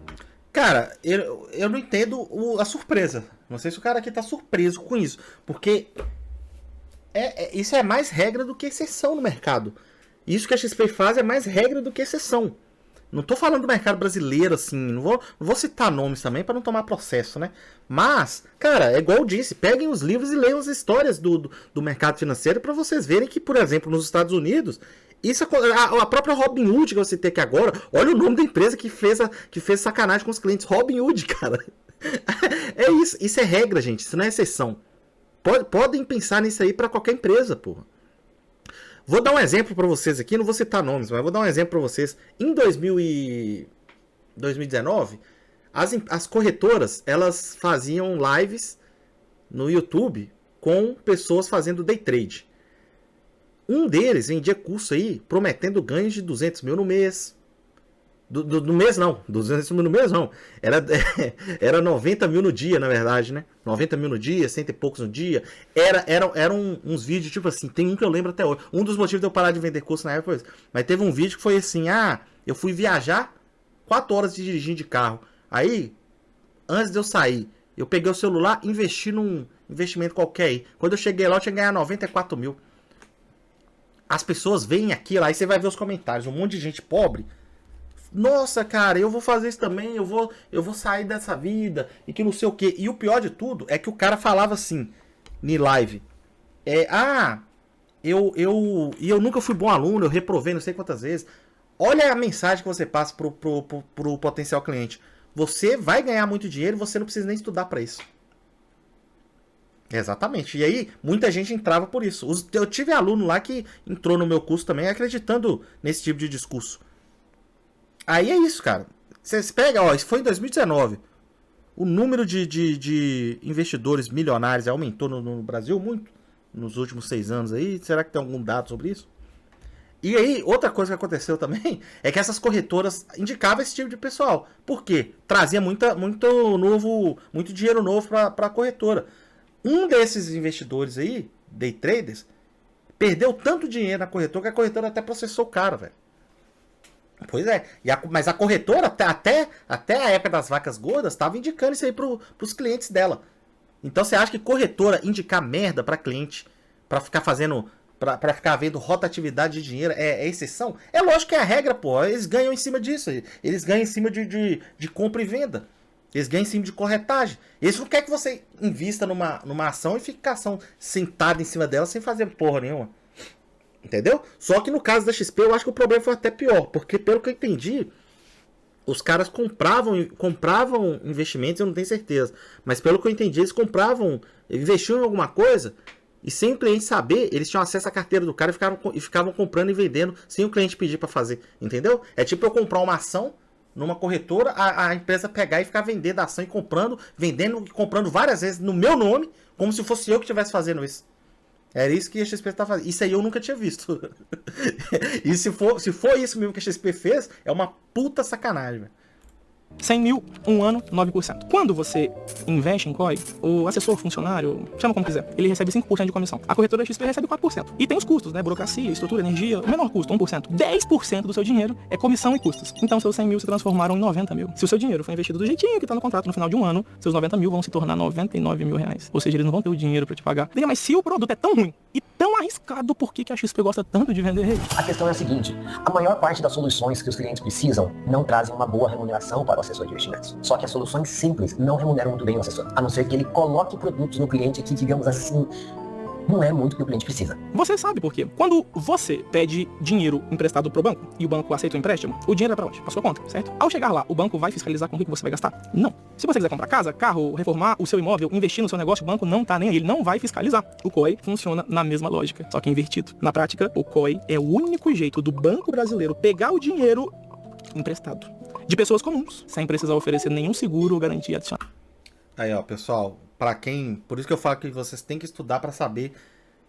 Cara, eu não entendo a surpresa. Não sei se o cara aqui tá surpreso com isso. Porque isso é mais regra do que exceção no mercado. Isso que a XP faz é mais regra do que exceção. Não tô falando do mercado brasileiro, assim, não vou citar nomes também para não tomar processo, né? Mas, cara, é igual eu disse, peguem os livros e leiam as histórias do mercado financeiro para vocês verem que, por exemplo, nos Estados Unidos, isso a própria Robinhood que eu citei aqui agora, olha o nome da empresa que fez sacanagem com os clientes, Robinhood, cara. É isso é regra, gente, isso não é exceção. Podem pensar nisso aí para qualquer empresa, porra. Vou dar um exemplo para vocês aqui, não vou citar nomes, mas vou dar um exemplo para vocês. Em 2019, as corretoras, elas faziam lives no YouTube com pessoas fazendo day trade. Um deles vendia curso aí prometendo ganhos de 200 mil no mês. Do mês não, 200 mil no mês não. Era 90 mil no dia, na verdade, né? 90 mil no dia, 100 e poucos no dia. Eram uns vídeos, tipo assim, tem um que eu lembro até hoje. Um dos motivos de eu parar de vender curso na época foi isso. Mas teve um vídeo que foi assim, eu fui viajar 4 horas de dirigindo de carro. Aí, antes de eu sair, eu peguei o celular e investi num investimento qualquer aí. Quando eu cheguei lá, eu tinha ganhado 94 mil. As pessoas veem aquilo, aí você vai ver os comentários, um monte de gente pobre. Nossa, cara, eu vou fazer isso também, eu vou sair dessa vida, e que não sei o que. E o pior de tudo é que o cara falava assim, em live, eu nunca fui bom aluno, eu reprovei não sei quantas vezes. Olha a mensagem que você passa pro potencial cliente. Você vai ganhar muito dinheiro, você não precisa nem estudar para isso. Exatamente. E aí, muita gente entrava por isso. Eu tive aluno lá que entrou no meu curso também acreditando nesse tipo de discurso. Aí é isso, cara. Vocês pegam, isso foi em 2019. O número de investidores milionários aumentou no Brasil muito nos últimos 6 anos aí. Será que tem algum dado sobre isso? E aí, outra coisa que aconteceu também é que essas corretoras indicavam esse tipo de pessoal. Por quê? Trazia muito dinheiro novo para a corretora. Um desses investidores aí, day traders, perdeu tanto dinheiro na corretora que a corretora até processou o cara, velho. Pois é, mas a corretora, até a época das vacas gordas, estava indicando isso aí pros clientes dela. Então você acha que corretora indicar merda para cliente, para ficar fazendo, para ficar vendo rotatividade de dinheiro, é exceção? É lógico que é a regra, pô. Eles ganham em cima disso. Eles ganham em cima de compra e venda. Eles ganham em cima de corretagem. Eles não querem que você invista numa ação e fique com a ação sentada em cima dela sem fazer porra nenhuma. Entendeu? Só que no caso da XP eu acho que o problema foi até pior. Porque pelo que eu entendi, os caras compravam investimentos, eu não tenho certeza. Mas pelo que eu entendi, eles investiam em alguma coisa e sem o cliente saber, eles tinham acesso à carteira do cara e ficavam comprando e vendendo sem o cliente pedir para fazer. Entendeu? É tipo eu comprar uma ação numa corretora, a empresa pegar e ficar vendendo a ação e comprando, vendendo e comprando várias vezes no meu nome, como se fosse eu que estivesse fazendo isso. Era isso que a XP tá fazendo. Isso aí eu nunca tinha visto. E se for isso mesmo que a XP fez, é uma puta sacanagem, velho. 100 mil, um ano, 9%. Quando você investe em COI, o assessor, funcionário, chama como quiser, ele recebe 5% de comissão. A corretora XP recebe 4%. E tem os custos, né? Burocracia, estrutura, energia, o menor custo, 1%. 10% do seu dinheiro é comissão e custos. Então seus 100 mil se transformaram em 90 mil. Se o seu dinheiro foi investido do jeitinho que tá no contrato no final de um ano, seus 90 mil vão se tornar 99 mil reais. Ou seja, eles não vão ter o dinheiro pra te pagar. Mas se o produto é tão ruim e tão arriscado, por que a XP gosta tanto de vender ele? A questão é a seguinte, a maior parte das soluções que os clientes precisam não trazem uma boa remuneração para o assessor de investimentos. Só que as soluções simples não remuneram muito bem o assessor, a não ser que ele coloque produtos no cliente que, digamos assim, não é muito o que o cliente precisa. Você sabe por quê? Quando você pede dinheiro emprestado pro banco e o banco aceita o empréstimo, o dinheiro é pra onde? Pra sua conta, certo? Ao chegar lá, o banco vai fiscalizar com o que você vai gastar? Não. Se você quiser comprar casa, carro, reformar o seu imóvel, investir no seu negócio, o banco não tá nem aí, ele não vai fiscalizar. O COI funciona na mesma lógica, só que invertido. Na prática, o COI é o único jeito do Banco Brasileiro pegar o dinheiro emprestado de pessoas comuns, sem precisar oferecer nenhum seguro ou garantia adicional. Aí, ó, pessoal, por isso que eu falo que vocês têm que estudar para saber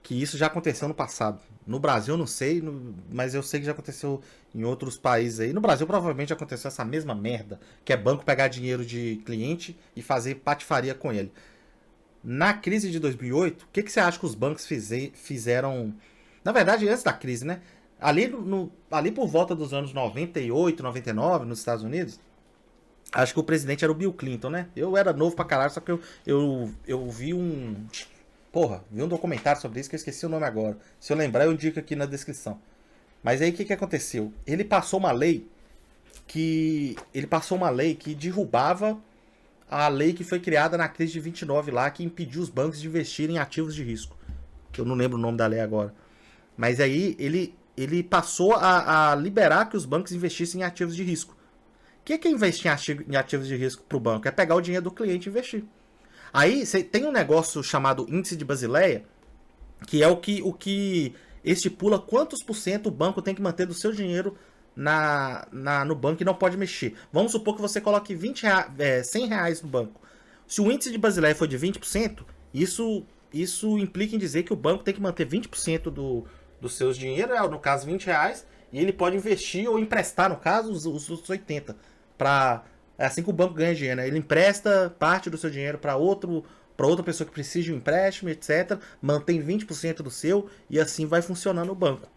que isso já aconteceu no passado. No Brasil eu não sei, mas eu sei que já aconteceu em outros países aí. No Brasil provavelmente já aconteceu essa mesma merda, que é banco pegar dinheiro de cliente e fazer patifaria com ele. Na crise de 2008, o que você acha que os bancos fizeram? Na verdade, antes da crise, né? Ali por volta dos anos 98, 99, nos Estados Unidos, acho que o presidente era o Bill Clinton, né? Eu era novo pra caralho, só que eu vi um documentário sobre isso que eu esqueci o nome agora. Se eu lembrar, eu indico aqui na descrição. Mas aí o que aconteceu? Ele passou uma lei que derrubava a lei que foi criada na crise de 29 lá, que impediu os bancos de investirem em ativos de risco. Eu não lembro o nome da lei agora. Mas aí ele passou a liberar que os bancos investissem em ativos de risco. O que é investir em ativos de risco para o banco? É pegar o dinheiro do cliente e investir. Aí tem um negócio chamado Índice de Basileia, que é o que estipula quantos % o banco tem que manter do seu dinheiro no banco e não pode mexer. Vamos supor que você coloque 100 reais no banco. Se o Índice de Basileia for de 20%, isso implica em dizer que o banco tem que manter 20% dos seus dinheiros, no caso 20 reais, e ele pode investir ou emprestar, no caso, os 80. É assim que o banco ganha dinheiro, né? Ele empresta parte do seu dinheiro para outra pessoa que precisa de um empréstimo, etc. Mantém 20% do seu e assim vai funcionando o banco.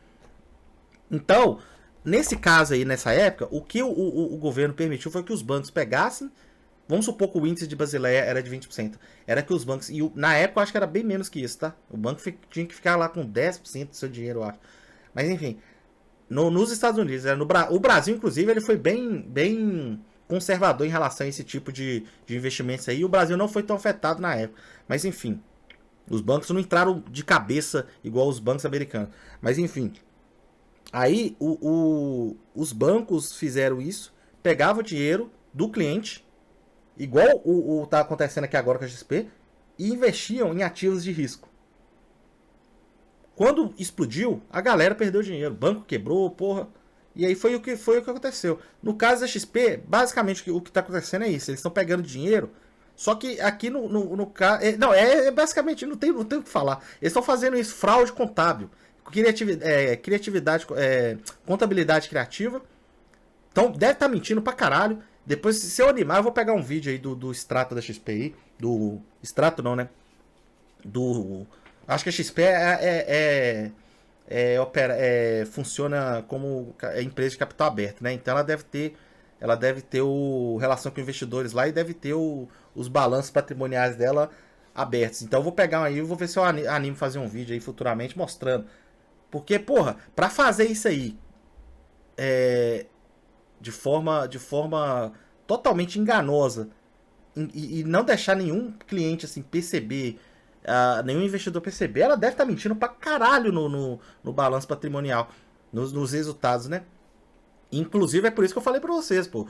Então, nesse caso aí, nessa época, o que o governo permitiu foi que os bancos pegassem. Vamos supor que o índice de Basileia era de 20%. Era que os bancos... E na época eu acho que era bem menos que isso, tá? O banco tinha que ficar lá com 10% do seu dinheiro, eu acho. Mas enfim, nos Estados Unidos, o Brasil, inclusive, ele foi bem conservador em relação a esse tipo de investimentos aí. E o Brasil não foi tão afetado na época. Mas enfim, os bancos não entraram de cabeça igual os bancos americanos. Mas enfim, aí os bancos fizeram isso, pegavam o dinheiro do cliente, igual o tá acontecendo aqui agora com a XP, e investiam em ativos de risco. Quando explodiu, a galera perdeu dinheiro, o banco quebrou, porra. E aí foi o que aconteceu. No caso da XP, basicamente o que está acontecendo é isso. Eles estão pegando dinheiro, só que aqui no caso... basicamente, não tem o que falar. Eles estão fazendo isso, fraude contábil, criatividade, contabilidade criativa. Então deve estar mentindo pra caralho. Depois, se eu animar, eu vou pegar um vídeo aí do extrato da XP aí. Do extrato não, né? Acho que a XP funciona como empresa de capital aberto, né? Então ela deve ter relação com investidores lá e deve ter os balanços patrimoniais dela abertos. Então eu vou pegar aí e vou ver se eu animo fazer um vídeo aí futuramente mostrando. Porque, porra, pra fazer isso aí de forma totalmente enganosa e não deixar nenhum cliente assim perceber, nenhum investidor perceber, ela deve estar mentindo pra caralho no balanço patrimonial, nos resultados, né? Inclusive, é por isso que eu falei pra vocês, pô.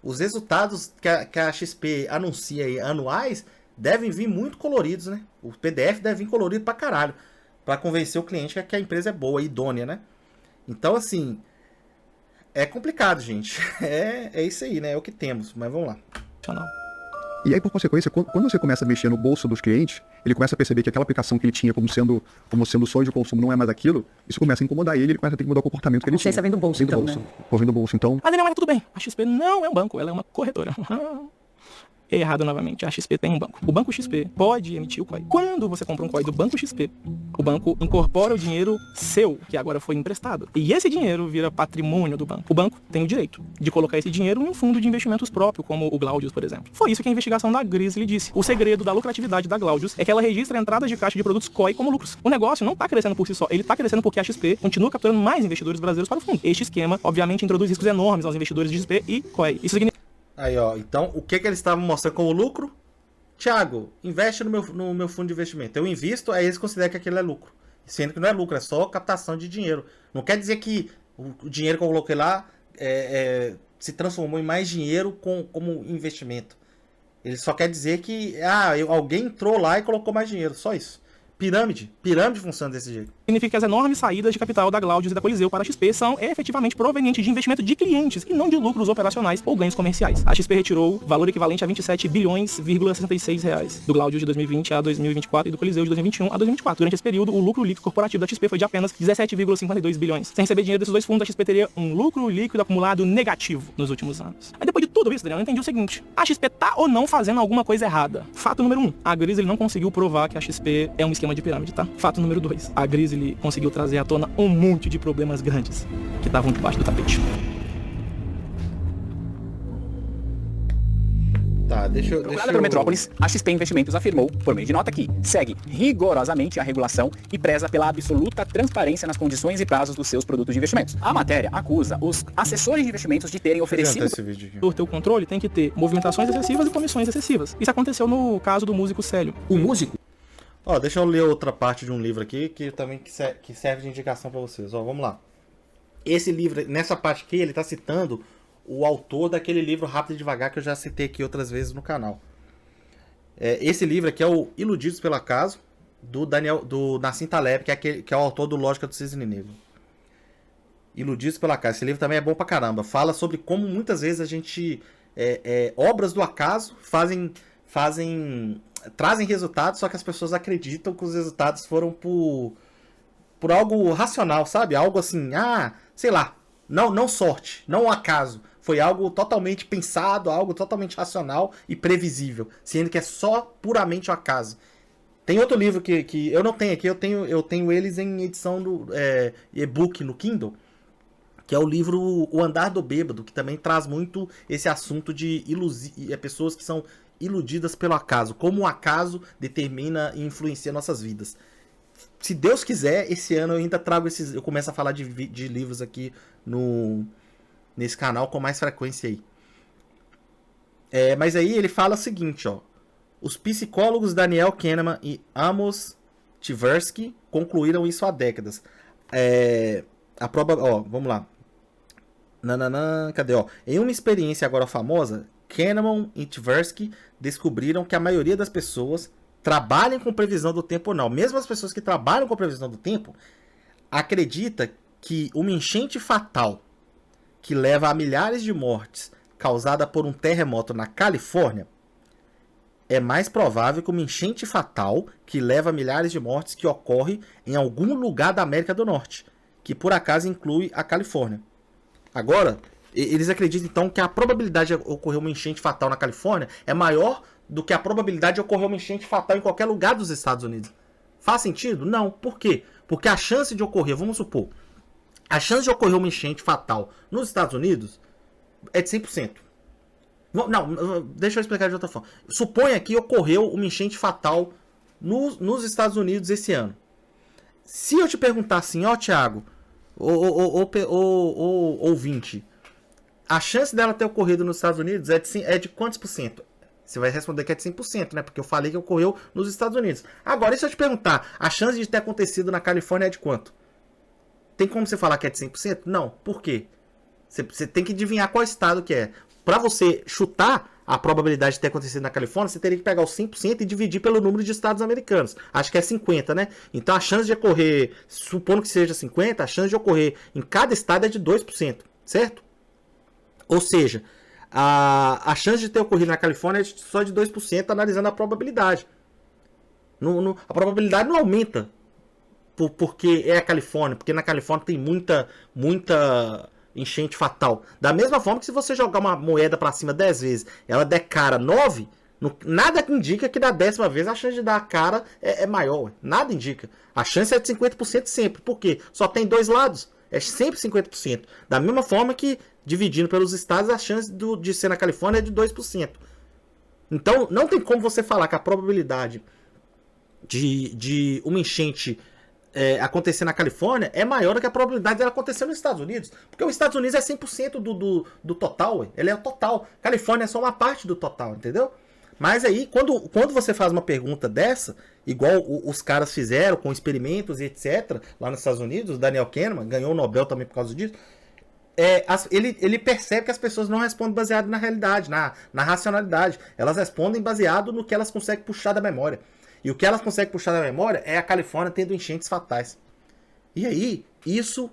Os resultados que a XP anuncia aí, anuais, devem vir muito coloridos, né? O PDF deve vir colorido pra caralho. Pra convencer o cliente que a empresa é boa, idônea, né? Então, assim, é complicado, gente. É isso aí, né? É o que temos, mas vamos lá. E aí, por consequência, quando você começa a mexer no bolso dos clientes, ele começa a perceber que aquela aplicação que ele tinha como sendo sonho de consumo não é mais aquilo, isso começa a incomodar ele começa a ter que mudar o comportamento que ele tinha. A consciência vem do bolso, então, né? Vem do bolso, então... Mas, Daniel, mas tudo bem. A XP não é um banco, ela é uma corretora. Errado novamente, a XP tem um banco. O Banco XP pode emitir o COI. Quando você compra um COI do Banco XP, o banco incorpora o dinheiro seu, que agora foi emprestado. E esse dinheiro vira patrimônio do banco. O banco tem o direito de colocar esse dinheiro em um fundo de investimentos próprio, como o Glaudius, por exemplo. Foi isso que a investigação da Grizzly disse. O segredo da lucratividade da Glaudius é que ela registra entradas de caixa de produtos COI como lucros. O negócio não está crescendo por si só, ele está crescendo porque a XP continua capturando mais investidores brasileiros para o fundo. Este esquema, obviamente, introduz riscos enormes aos investidores de XP e COI. Isso significa... Aí, ó, então, o que eles estavam mostrando como lucro? Thiago, investe no meu fundo de investimento. Eu invisto, aí eles consideram que aquilo é lucro. Sendo que não é lucro, é só captação de dinheiro. Não quer dizer que o dinheiro que eu coloquei lá se transformou em mais dinheiro como investimento. Ele só quer dizer que alguém entrou lá e colocou mais dinheiro, só isso. Pirâmide funciona desse jeito. Significa que as enormes saídas de capital da Glaudius e da Coliseu para a XP são efetivamente provenientes de investimento de clientes e não de lucros operacionais ou ganhos comerciais. A XP retirou valor equivalente a 27 bilhões,66 reais do Glaudius de 2020 a 2024 e do Coliseu de 2021 a 2024. Durante esse período, o lucro líquido corporativo da XP foi de apenas 17,52 bilhões. Sem receber dinheiro desses dois fundos, a XP teria um lucro líquido acumulado negativo nos últimos anos. Aí depois de tudo isso, Daniel, eu entendi o seguinte: a XP tá ou não fazendo alguma coisa errada? Fato número 1, a Grizzly não conseguiu provar que a XP é um esquema de pirâmide, tá? Fato número 2, a Grizzly conseguiu trazer à tona um monte de problemas grandes que estavam debaixo do tapete. Tá, deixa eu... pelo Metrópolis, a XP Investimentos afirmou, por meio de nota, que segue rigorosamente a regulação e preza pela absoluta transparência nas condições e prazos dos seus produtos de investimentos. A matéria acusa os assessores de investimentos de terem oferecido... Por ter o controle, tem que ter movimentações excessivas e comissões excessivas. Isso aconteceu no caso do músico Célio. O músico? Ó, deixa eu ler outra parte de um livro aqui que também que serve de indicação para vocês. Ó, vamos lá. Esse livro, nessa parte aqui, ele tá citando o autor daquele livro Rápido e Devagar que eu já citei aqui outras vezes no canal. Esse livro aqui é o Iludidos pelo Acaso, do Nassim Taleb, que é o autor do Lógica do Cisne Negro. Iludidos pelo Acaso. Esse livro também é bom pra caramba. Fala sobre como muitas vezes a gente... obras do acaso trazem resultados, só que as pessoas acreditam que os resultados foram por algo racional, sabe? Algo assim, sei lá, não sorte, não acaso. Foi algo totalmente pensado, algo totalmente racional e previsível, sendo que é só puramente o acaso. Tem outro livro que eu não tenho aqui, eu tenho eles em edição do e-book no Kindle, que é o livro O Andar do Bêbado, que também traz muito esse assunto de pessoas que são iludidas pelo acaso, como o acaso determina e influencia nossas vidas. Se Deus quiser, esse ano eu ainda trago eu começo a falar de livros aqui nesse canal com mais frequência aí. Mas aí ele fala o seguinte, ó: os psicólogos Daniel Kahneman e Amos Tversky concluíram isso há décadas. Vamos lá. Cadê, ó? Em uma experiência agora famosa, Kahneman e Tversky descobriram que a maioria das pessoas trabalham com previsão do tempo ou não. Mesmo as pessoas que trabalham com previsão do tempo acreditam que uma enchente fatal que leva a milhares de mortes causada por um terremoto na Califórnia é mais provável que uma enchente fatal que leva a milhares de mortes que ocorre em algum lugar da América do Norte, que por acaso inclui a Califórnia. Agora, eles acreditam então que a probabilidade de ocorrer uma enchente fatal na Califórnia é maior do que a probabilidade de ocorrer uma enchente fatal em qualquer lugar dos Estados Unidos. Faz sentido? Não. Por quê? Porque a chance de ocorrer, vamos supor, a chance de ocorrer uma enchente fatal nos Estados Unidos é de 100%. Não, deixa eu explicar de outra forma. Suponha que ocorreu uma enchente fatal nos Estados Unidos esse ano. Se eu te perguntar assim, Thiago, ouvinte, a chance dela ter ocorrido nos Estados Unidos é de quantos por cento? Você vai responder que é de 100%, né? Porque eu falei que ocorreu nos Estados Unidos. Agora, e se eu te perguntar, a chance de ter acontecido na Califórnia é de quanto? Tem como você falar que é de 100%? Não. Por quê? Você tem que adivinhar qual estado que é. Para você chutar a probabilidade de ter acontecido na Califórnia, você teria que pegar os 100% e dividir pelo número de estados americanos. Acho que é 50, né? Então a chance de ocorrer, supondo que seja 50, a chance de ocorrer em cada estado é de 2%, certo? Ou seja, a chance de ter ocorrido na Califórnia é só de 2%, analisando a probabilidade. A probabilidade não aumenta porque é a Califórnia, porque na Califórnia tem muita enchente fatal. Da mesma forma que se você jogar uma moeda para cima 10 vezes, ela der cara 9, nada indica que da 10ª vez a chance de dar cara é maior. Nada indica. A chance é de 50% sempre. Por quê? Só tem dois lados. É sempre 50%. Da mesma forma que, dividindo pelos estados, a chance de ser na Califórnia é de 2%. Então, não tem como você falar que a probabilidade de uma enchente acontecer na Califórnia é maior do que a probabilidade dela acontecer nos Estados Unidos. Porque os Estados Unidos é 100% do total. Ele é o total. Califórnia é só uma parte do total, entendeu? Mas aí, quando você faz uma pergunta dessa, igual os caras fizeram com experimentos e etc., lá nos Estados Unidos, o Daniel Kahneman ganhou o Nobel também por causa disso, ele percebe que as pessoas não respondem baseado na realidade, na racionalidade. Elas respondem baseado no que elas conseguem puxar da memória. E o que elas conseguem puxar da memória é a Califórnia tendo enchentes fatais. E aí, isso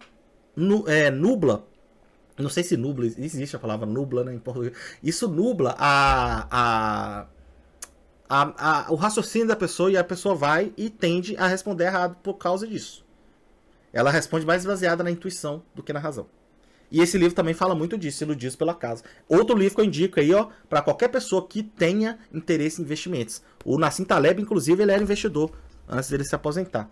nubla. Não sei se nubla, existe a palavra nubla, né, em português. Isso nubla o raciocínio da pessoa, e a pessoa vai e tende a responder errado por causa disso. Ela responde mais baseada na intuição do que na razão. E esse livro também fala muito disso, Iludidos pelo Acaso. Outro livro que eu indico aí, ó, para qualquer pessoa que tenha interesse em investimentos. O Nassim Taleb, inclusive, ele era investidor antes dele se aposentar.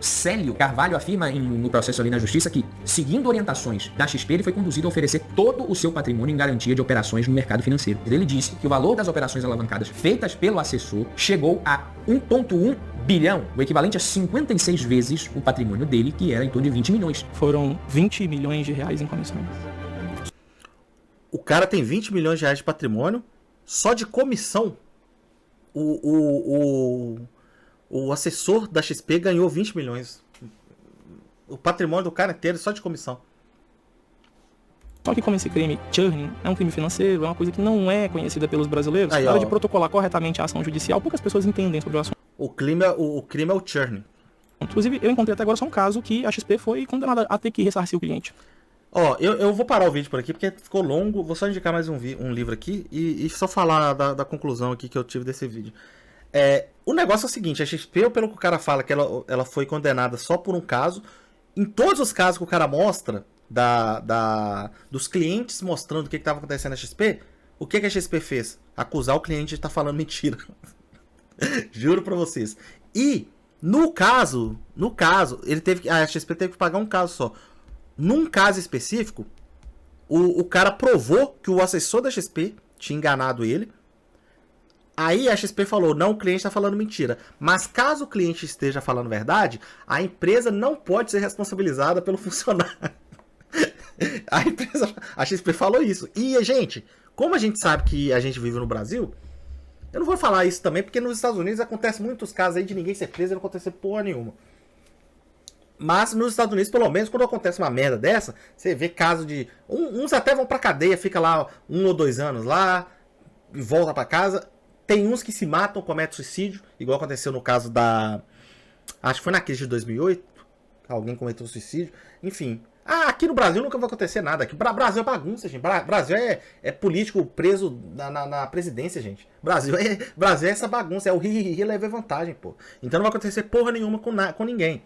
Célio Carvalho afirma no processo ali na justiça que, seguindo orientações da XP, ele foi conduzido a oferecer todo o seu patrimônio em garantia de operações no mercado financeiro. Ele disse que o valor das operações alavancadas feitas pelo assessor chegou a 1,1 bilhão, o equivalente a 56 vezes o patrimônio dele, que era em torno de 20 milhões. Foram 20 milhões de reais em comissões. O cara tem 20 milhões de reais de patrimônio, só de comissão. O assessor da XP ganhou 20 milhões. O patrimônio do cara inteiro só de comissão. Só que como esse crime, churning, é um crime financeiro, é uma coisa que não é conhecida pelos brasileiros, na hora de protocolar corretamente a ação judicial, poucas pessoas entendem sobre o assunto. O crime é o churning. Inclusive, eu encontrei até agora só um caso que a XP foi condenada a ter que ressarcir o cliente. Ó, eu vou parar o vídeo por aqui porque ficou longo. Vou só indicar mais um livro aqui e só falar da conclusão aqui que eu tive desse vídeo. O negócio é o seguinte, a XP, pelo que o cara fala que ela foi condenada só por um caso, em todos os casos que o cara mostra dos clientes mostrando o que estava acontecendo na XP, o que a XP fez? Acusar o cliente de estar falando mentira. Juro pra vocês. E no caso, a XP teve que pagar um caso só. Num caso específico, o cara provou que o assessor da XP tinha enganado ele. Aí a XP falou, não, o cliente está falando mentira. Mas caso o cliente esteja falando verdade, a empresa não pode ser responsabilizada pelo funcionário. A XP falou isso. E, gente, como a gente sabe que a gente vive no Brasil, eu não vou falar isso também, porque nos Estados Unidos acontece muitos casos aí de ninguém ser preso e não acontecer porra nenhuma. Mas nos Estados Unidos, pelo menos, quando acontece uma merda dessa, você vê casos de... Uns até vão pra cadeia, fica lá 1 ou 2 anos lá, e volta pra casa. Tem uns que se matam, cometem suicídio, igual aconteceu no caso da... Acho que foi na crise de 2008, alguém cometeu suicídio. Enfim, aqui no Brasil nunca vai acontecer nada. Aqui, Brasil é bagunça, gente. Brasil é político preso na presidência, gente. Brasil é essa bagunça, é o ri levar vantagem, pô. Então não vai acontecer porra nenhuma com ninguém.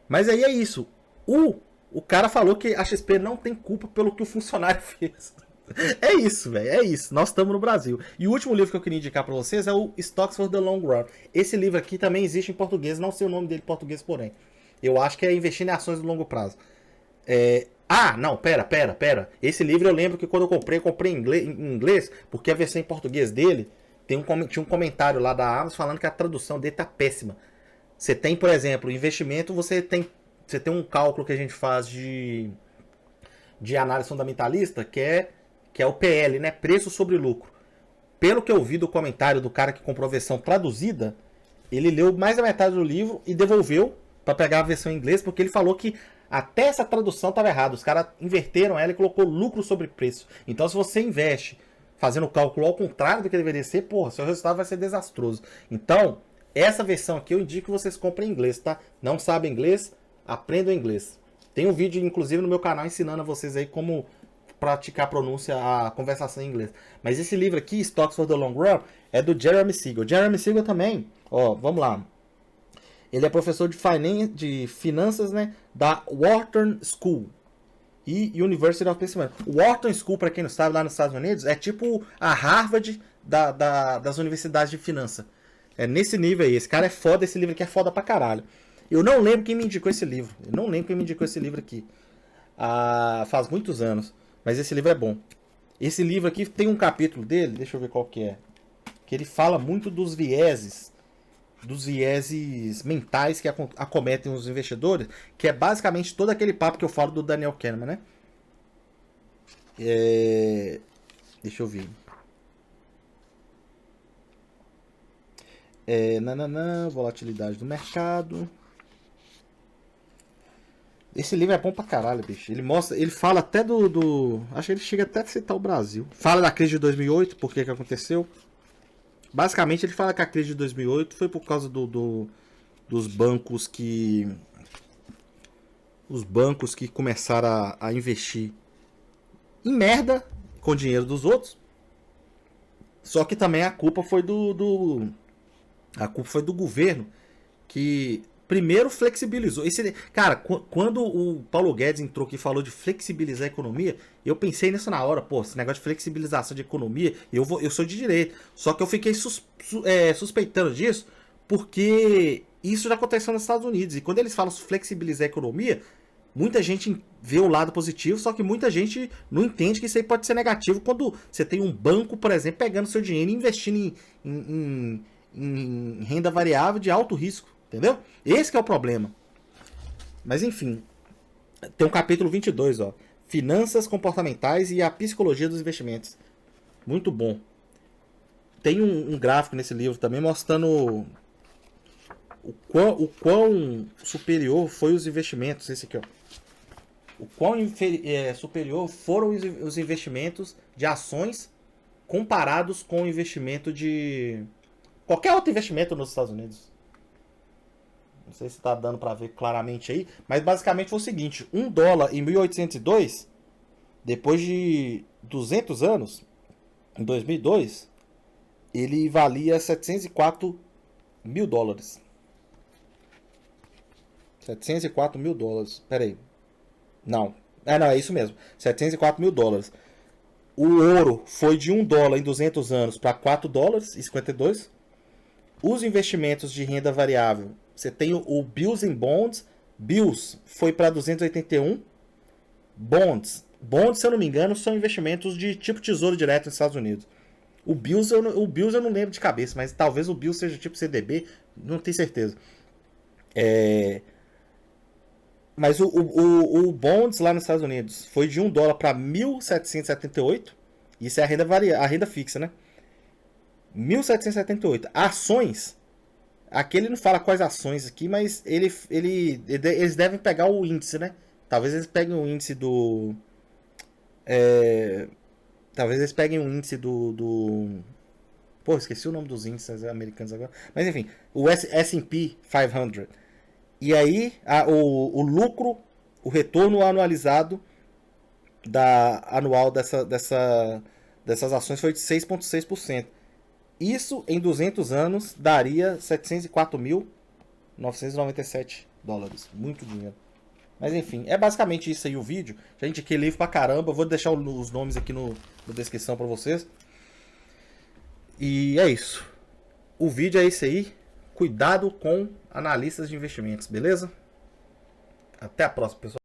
Mas aí é isso. O cara falou que a XP não tem culpa pelo que o funcionário fez. É isso, velho. É isso. Nós estamos no Brasil. E o último livro que eu queria indicar pra vocês é o Stocks for the Long Run. Esse livro aqui também existe em português. Não sei o nome dele em português, porém. Eu acho que é Investindo em Ações do Longo Prazo. Não, pera. Esse livro eu lembro que quando eu comprei em inglês, porque a versão em português dele tinha um comentário lá da Amazon falando que a tradução dele tá péssima. Você tem, por exemplo, investimento, você tem um cálculo que a gente faz de análise fundamentalista, que é o PL, né? Preço sobre lucro. Pelo que eu vi do comentário do cara que comprou a versão traduzida, ele leu mais da metade do livro e devolveu para pegar a versão em inglês, porque ele falou que até essa tradução estava errada. Os caras inverteram ela e colocou lucro sobre preço. Então, se você investe fazendo o cálculo ao contrário do que deveria ser, porra, seu resultado vai ser desastroso. Então, essa versão aqui eu indico que vocês comprem em inglês, tá? Não sabem inglês? Aprendam inglês. Tem um vídeo, inclusive, no meu canal ensinando a vocês aí como praticar a pronúncia, a conversação em inglês. Mas esse livro aqui, Stocks for the Long Run, é do Jeremy Siegel. Jeremy Siegel também, ó, vamos lá. Ele é professor de finanças, né, da Wharton School e University of Pennsylvania. Wharton School, para quem não sabe, lá nos Estados Unidos, é tipo a Harvard das universidades de finança. É nesse nível aí. Esse cara é foda, esse livro aqui é foda pra caralho. Eu não lembro quem me indicou esse livro. Eu não lembro quem me indicou esse livro aqui. Faz muitos anos. Mas esse livro é bom. Esse livro aqui tem um capítulo dele, deixa eu ver qual que é. Que ele fala muito dos vieses mentais que acometem os investidores, que é basicamente todo aquele papo que eu falo do Daniel Kahneman, né? Deixa eu ver. Volatilidade do mercado. Esse livro é bom pra caralho, bicho. Ele fala até acho que ele chega até a citar o Brasil. Fala da crise de 2008, por que aconteceu. Basicamente, ele fala que a crise de 2008 foi por causa dos bancos que... Os bancos que começaram a investir em merda com o dinheiro dos outros. Só que também a culpa foi a culpa foi do governo, que primeiro flexibilizou. Cara, quando o Paulo Guedes entrou aqui e falou de flexibilizar a economia, eu pensei nisso na hora. Pô, esse negócio de flexibilização de economia, eu sou de direita. Só que eu fiquei suspeitando disso, porque isso já aconteceu nos Estados Unidos. E quando eles falam flexibilizar a economia, muita gente vê o lado positivo, só que muita gente não entende que isso aí pode ser negativo quando você tem um banco, por exemplo, pegando seu dinheiro e investindo em renda variável de alto risco. Entendeu? Esse que é o problema. Mas enfim. Tem um capítulo 22, ó. Finanças comportamentais e a psicologia dos investimentos. Muito bom. Tem um gráfico nesse livro também mostrando o quão superior foi os investimentos. Esse aqui, ó. O quão superior foram os investimentos de ações comparados com o investimento de qualquer outro investimento nos Estados Unidos. Não sei se está dando para ver claramente aí, mas basicamente foi o seguinte: $1 em 1802, depois de 200 anos, em 2002, ele valia $704 mil. $704 mil. Pera aí. Não, é isso mesmo. $704 mil. O ouro foi de $1 em 200 anos para $4,52. Os investimentos de renda variável, você tem o Bills and Bonds. Bills foi para 281. Bonds, se eu não me engano, são investimentos de tipo tesouro direto nos Estados Unidos. O Bills eu não lembro de cabeça, mas talvez o Bills seja tipo CDB, não tenho certeza. Mas o Bonds lá nos Estados Unidos foi de $1 para 1.778. Isso é a renda fixa, né? 1.778. Ações. Aqui ele não fala quais ações aqui, mas eles devem pegar o índice, né? Talvez eles peguem o índice do... talvez eles peguem o índice do... Pô, esqueci o nome dos índices americanos agora. Mas enfim, o S&P 500. E aí, o lucro, o retorno anualizado anual dessas ações foi de 6,6%. Isso, em 200 anos, daria $704.997. Muito dinheiro. Mas enfim, é basicamente isso aí o vídeo. Já indiquei livro pra caramba. Eu vou deixar os nomes aqui na descrição pra vocês. E é isso. O vídeo é esse aí. Cuidado com analistas de investimentos, beleza? Até a próxima, pessoal.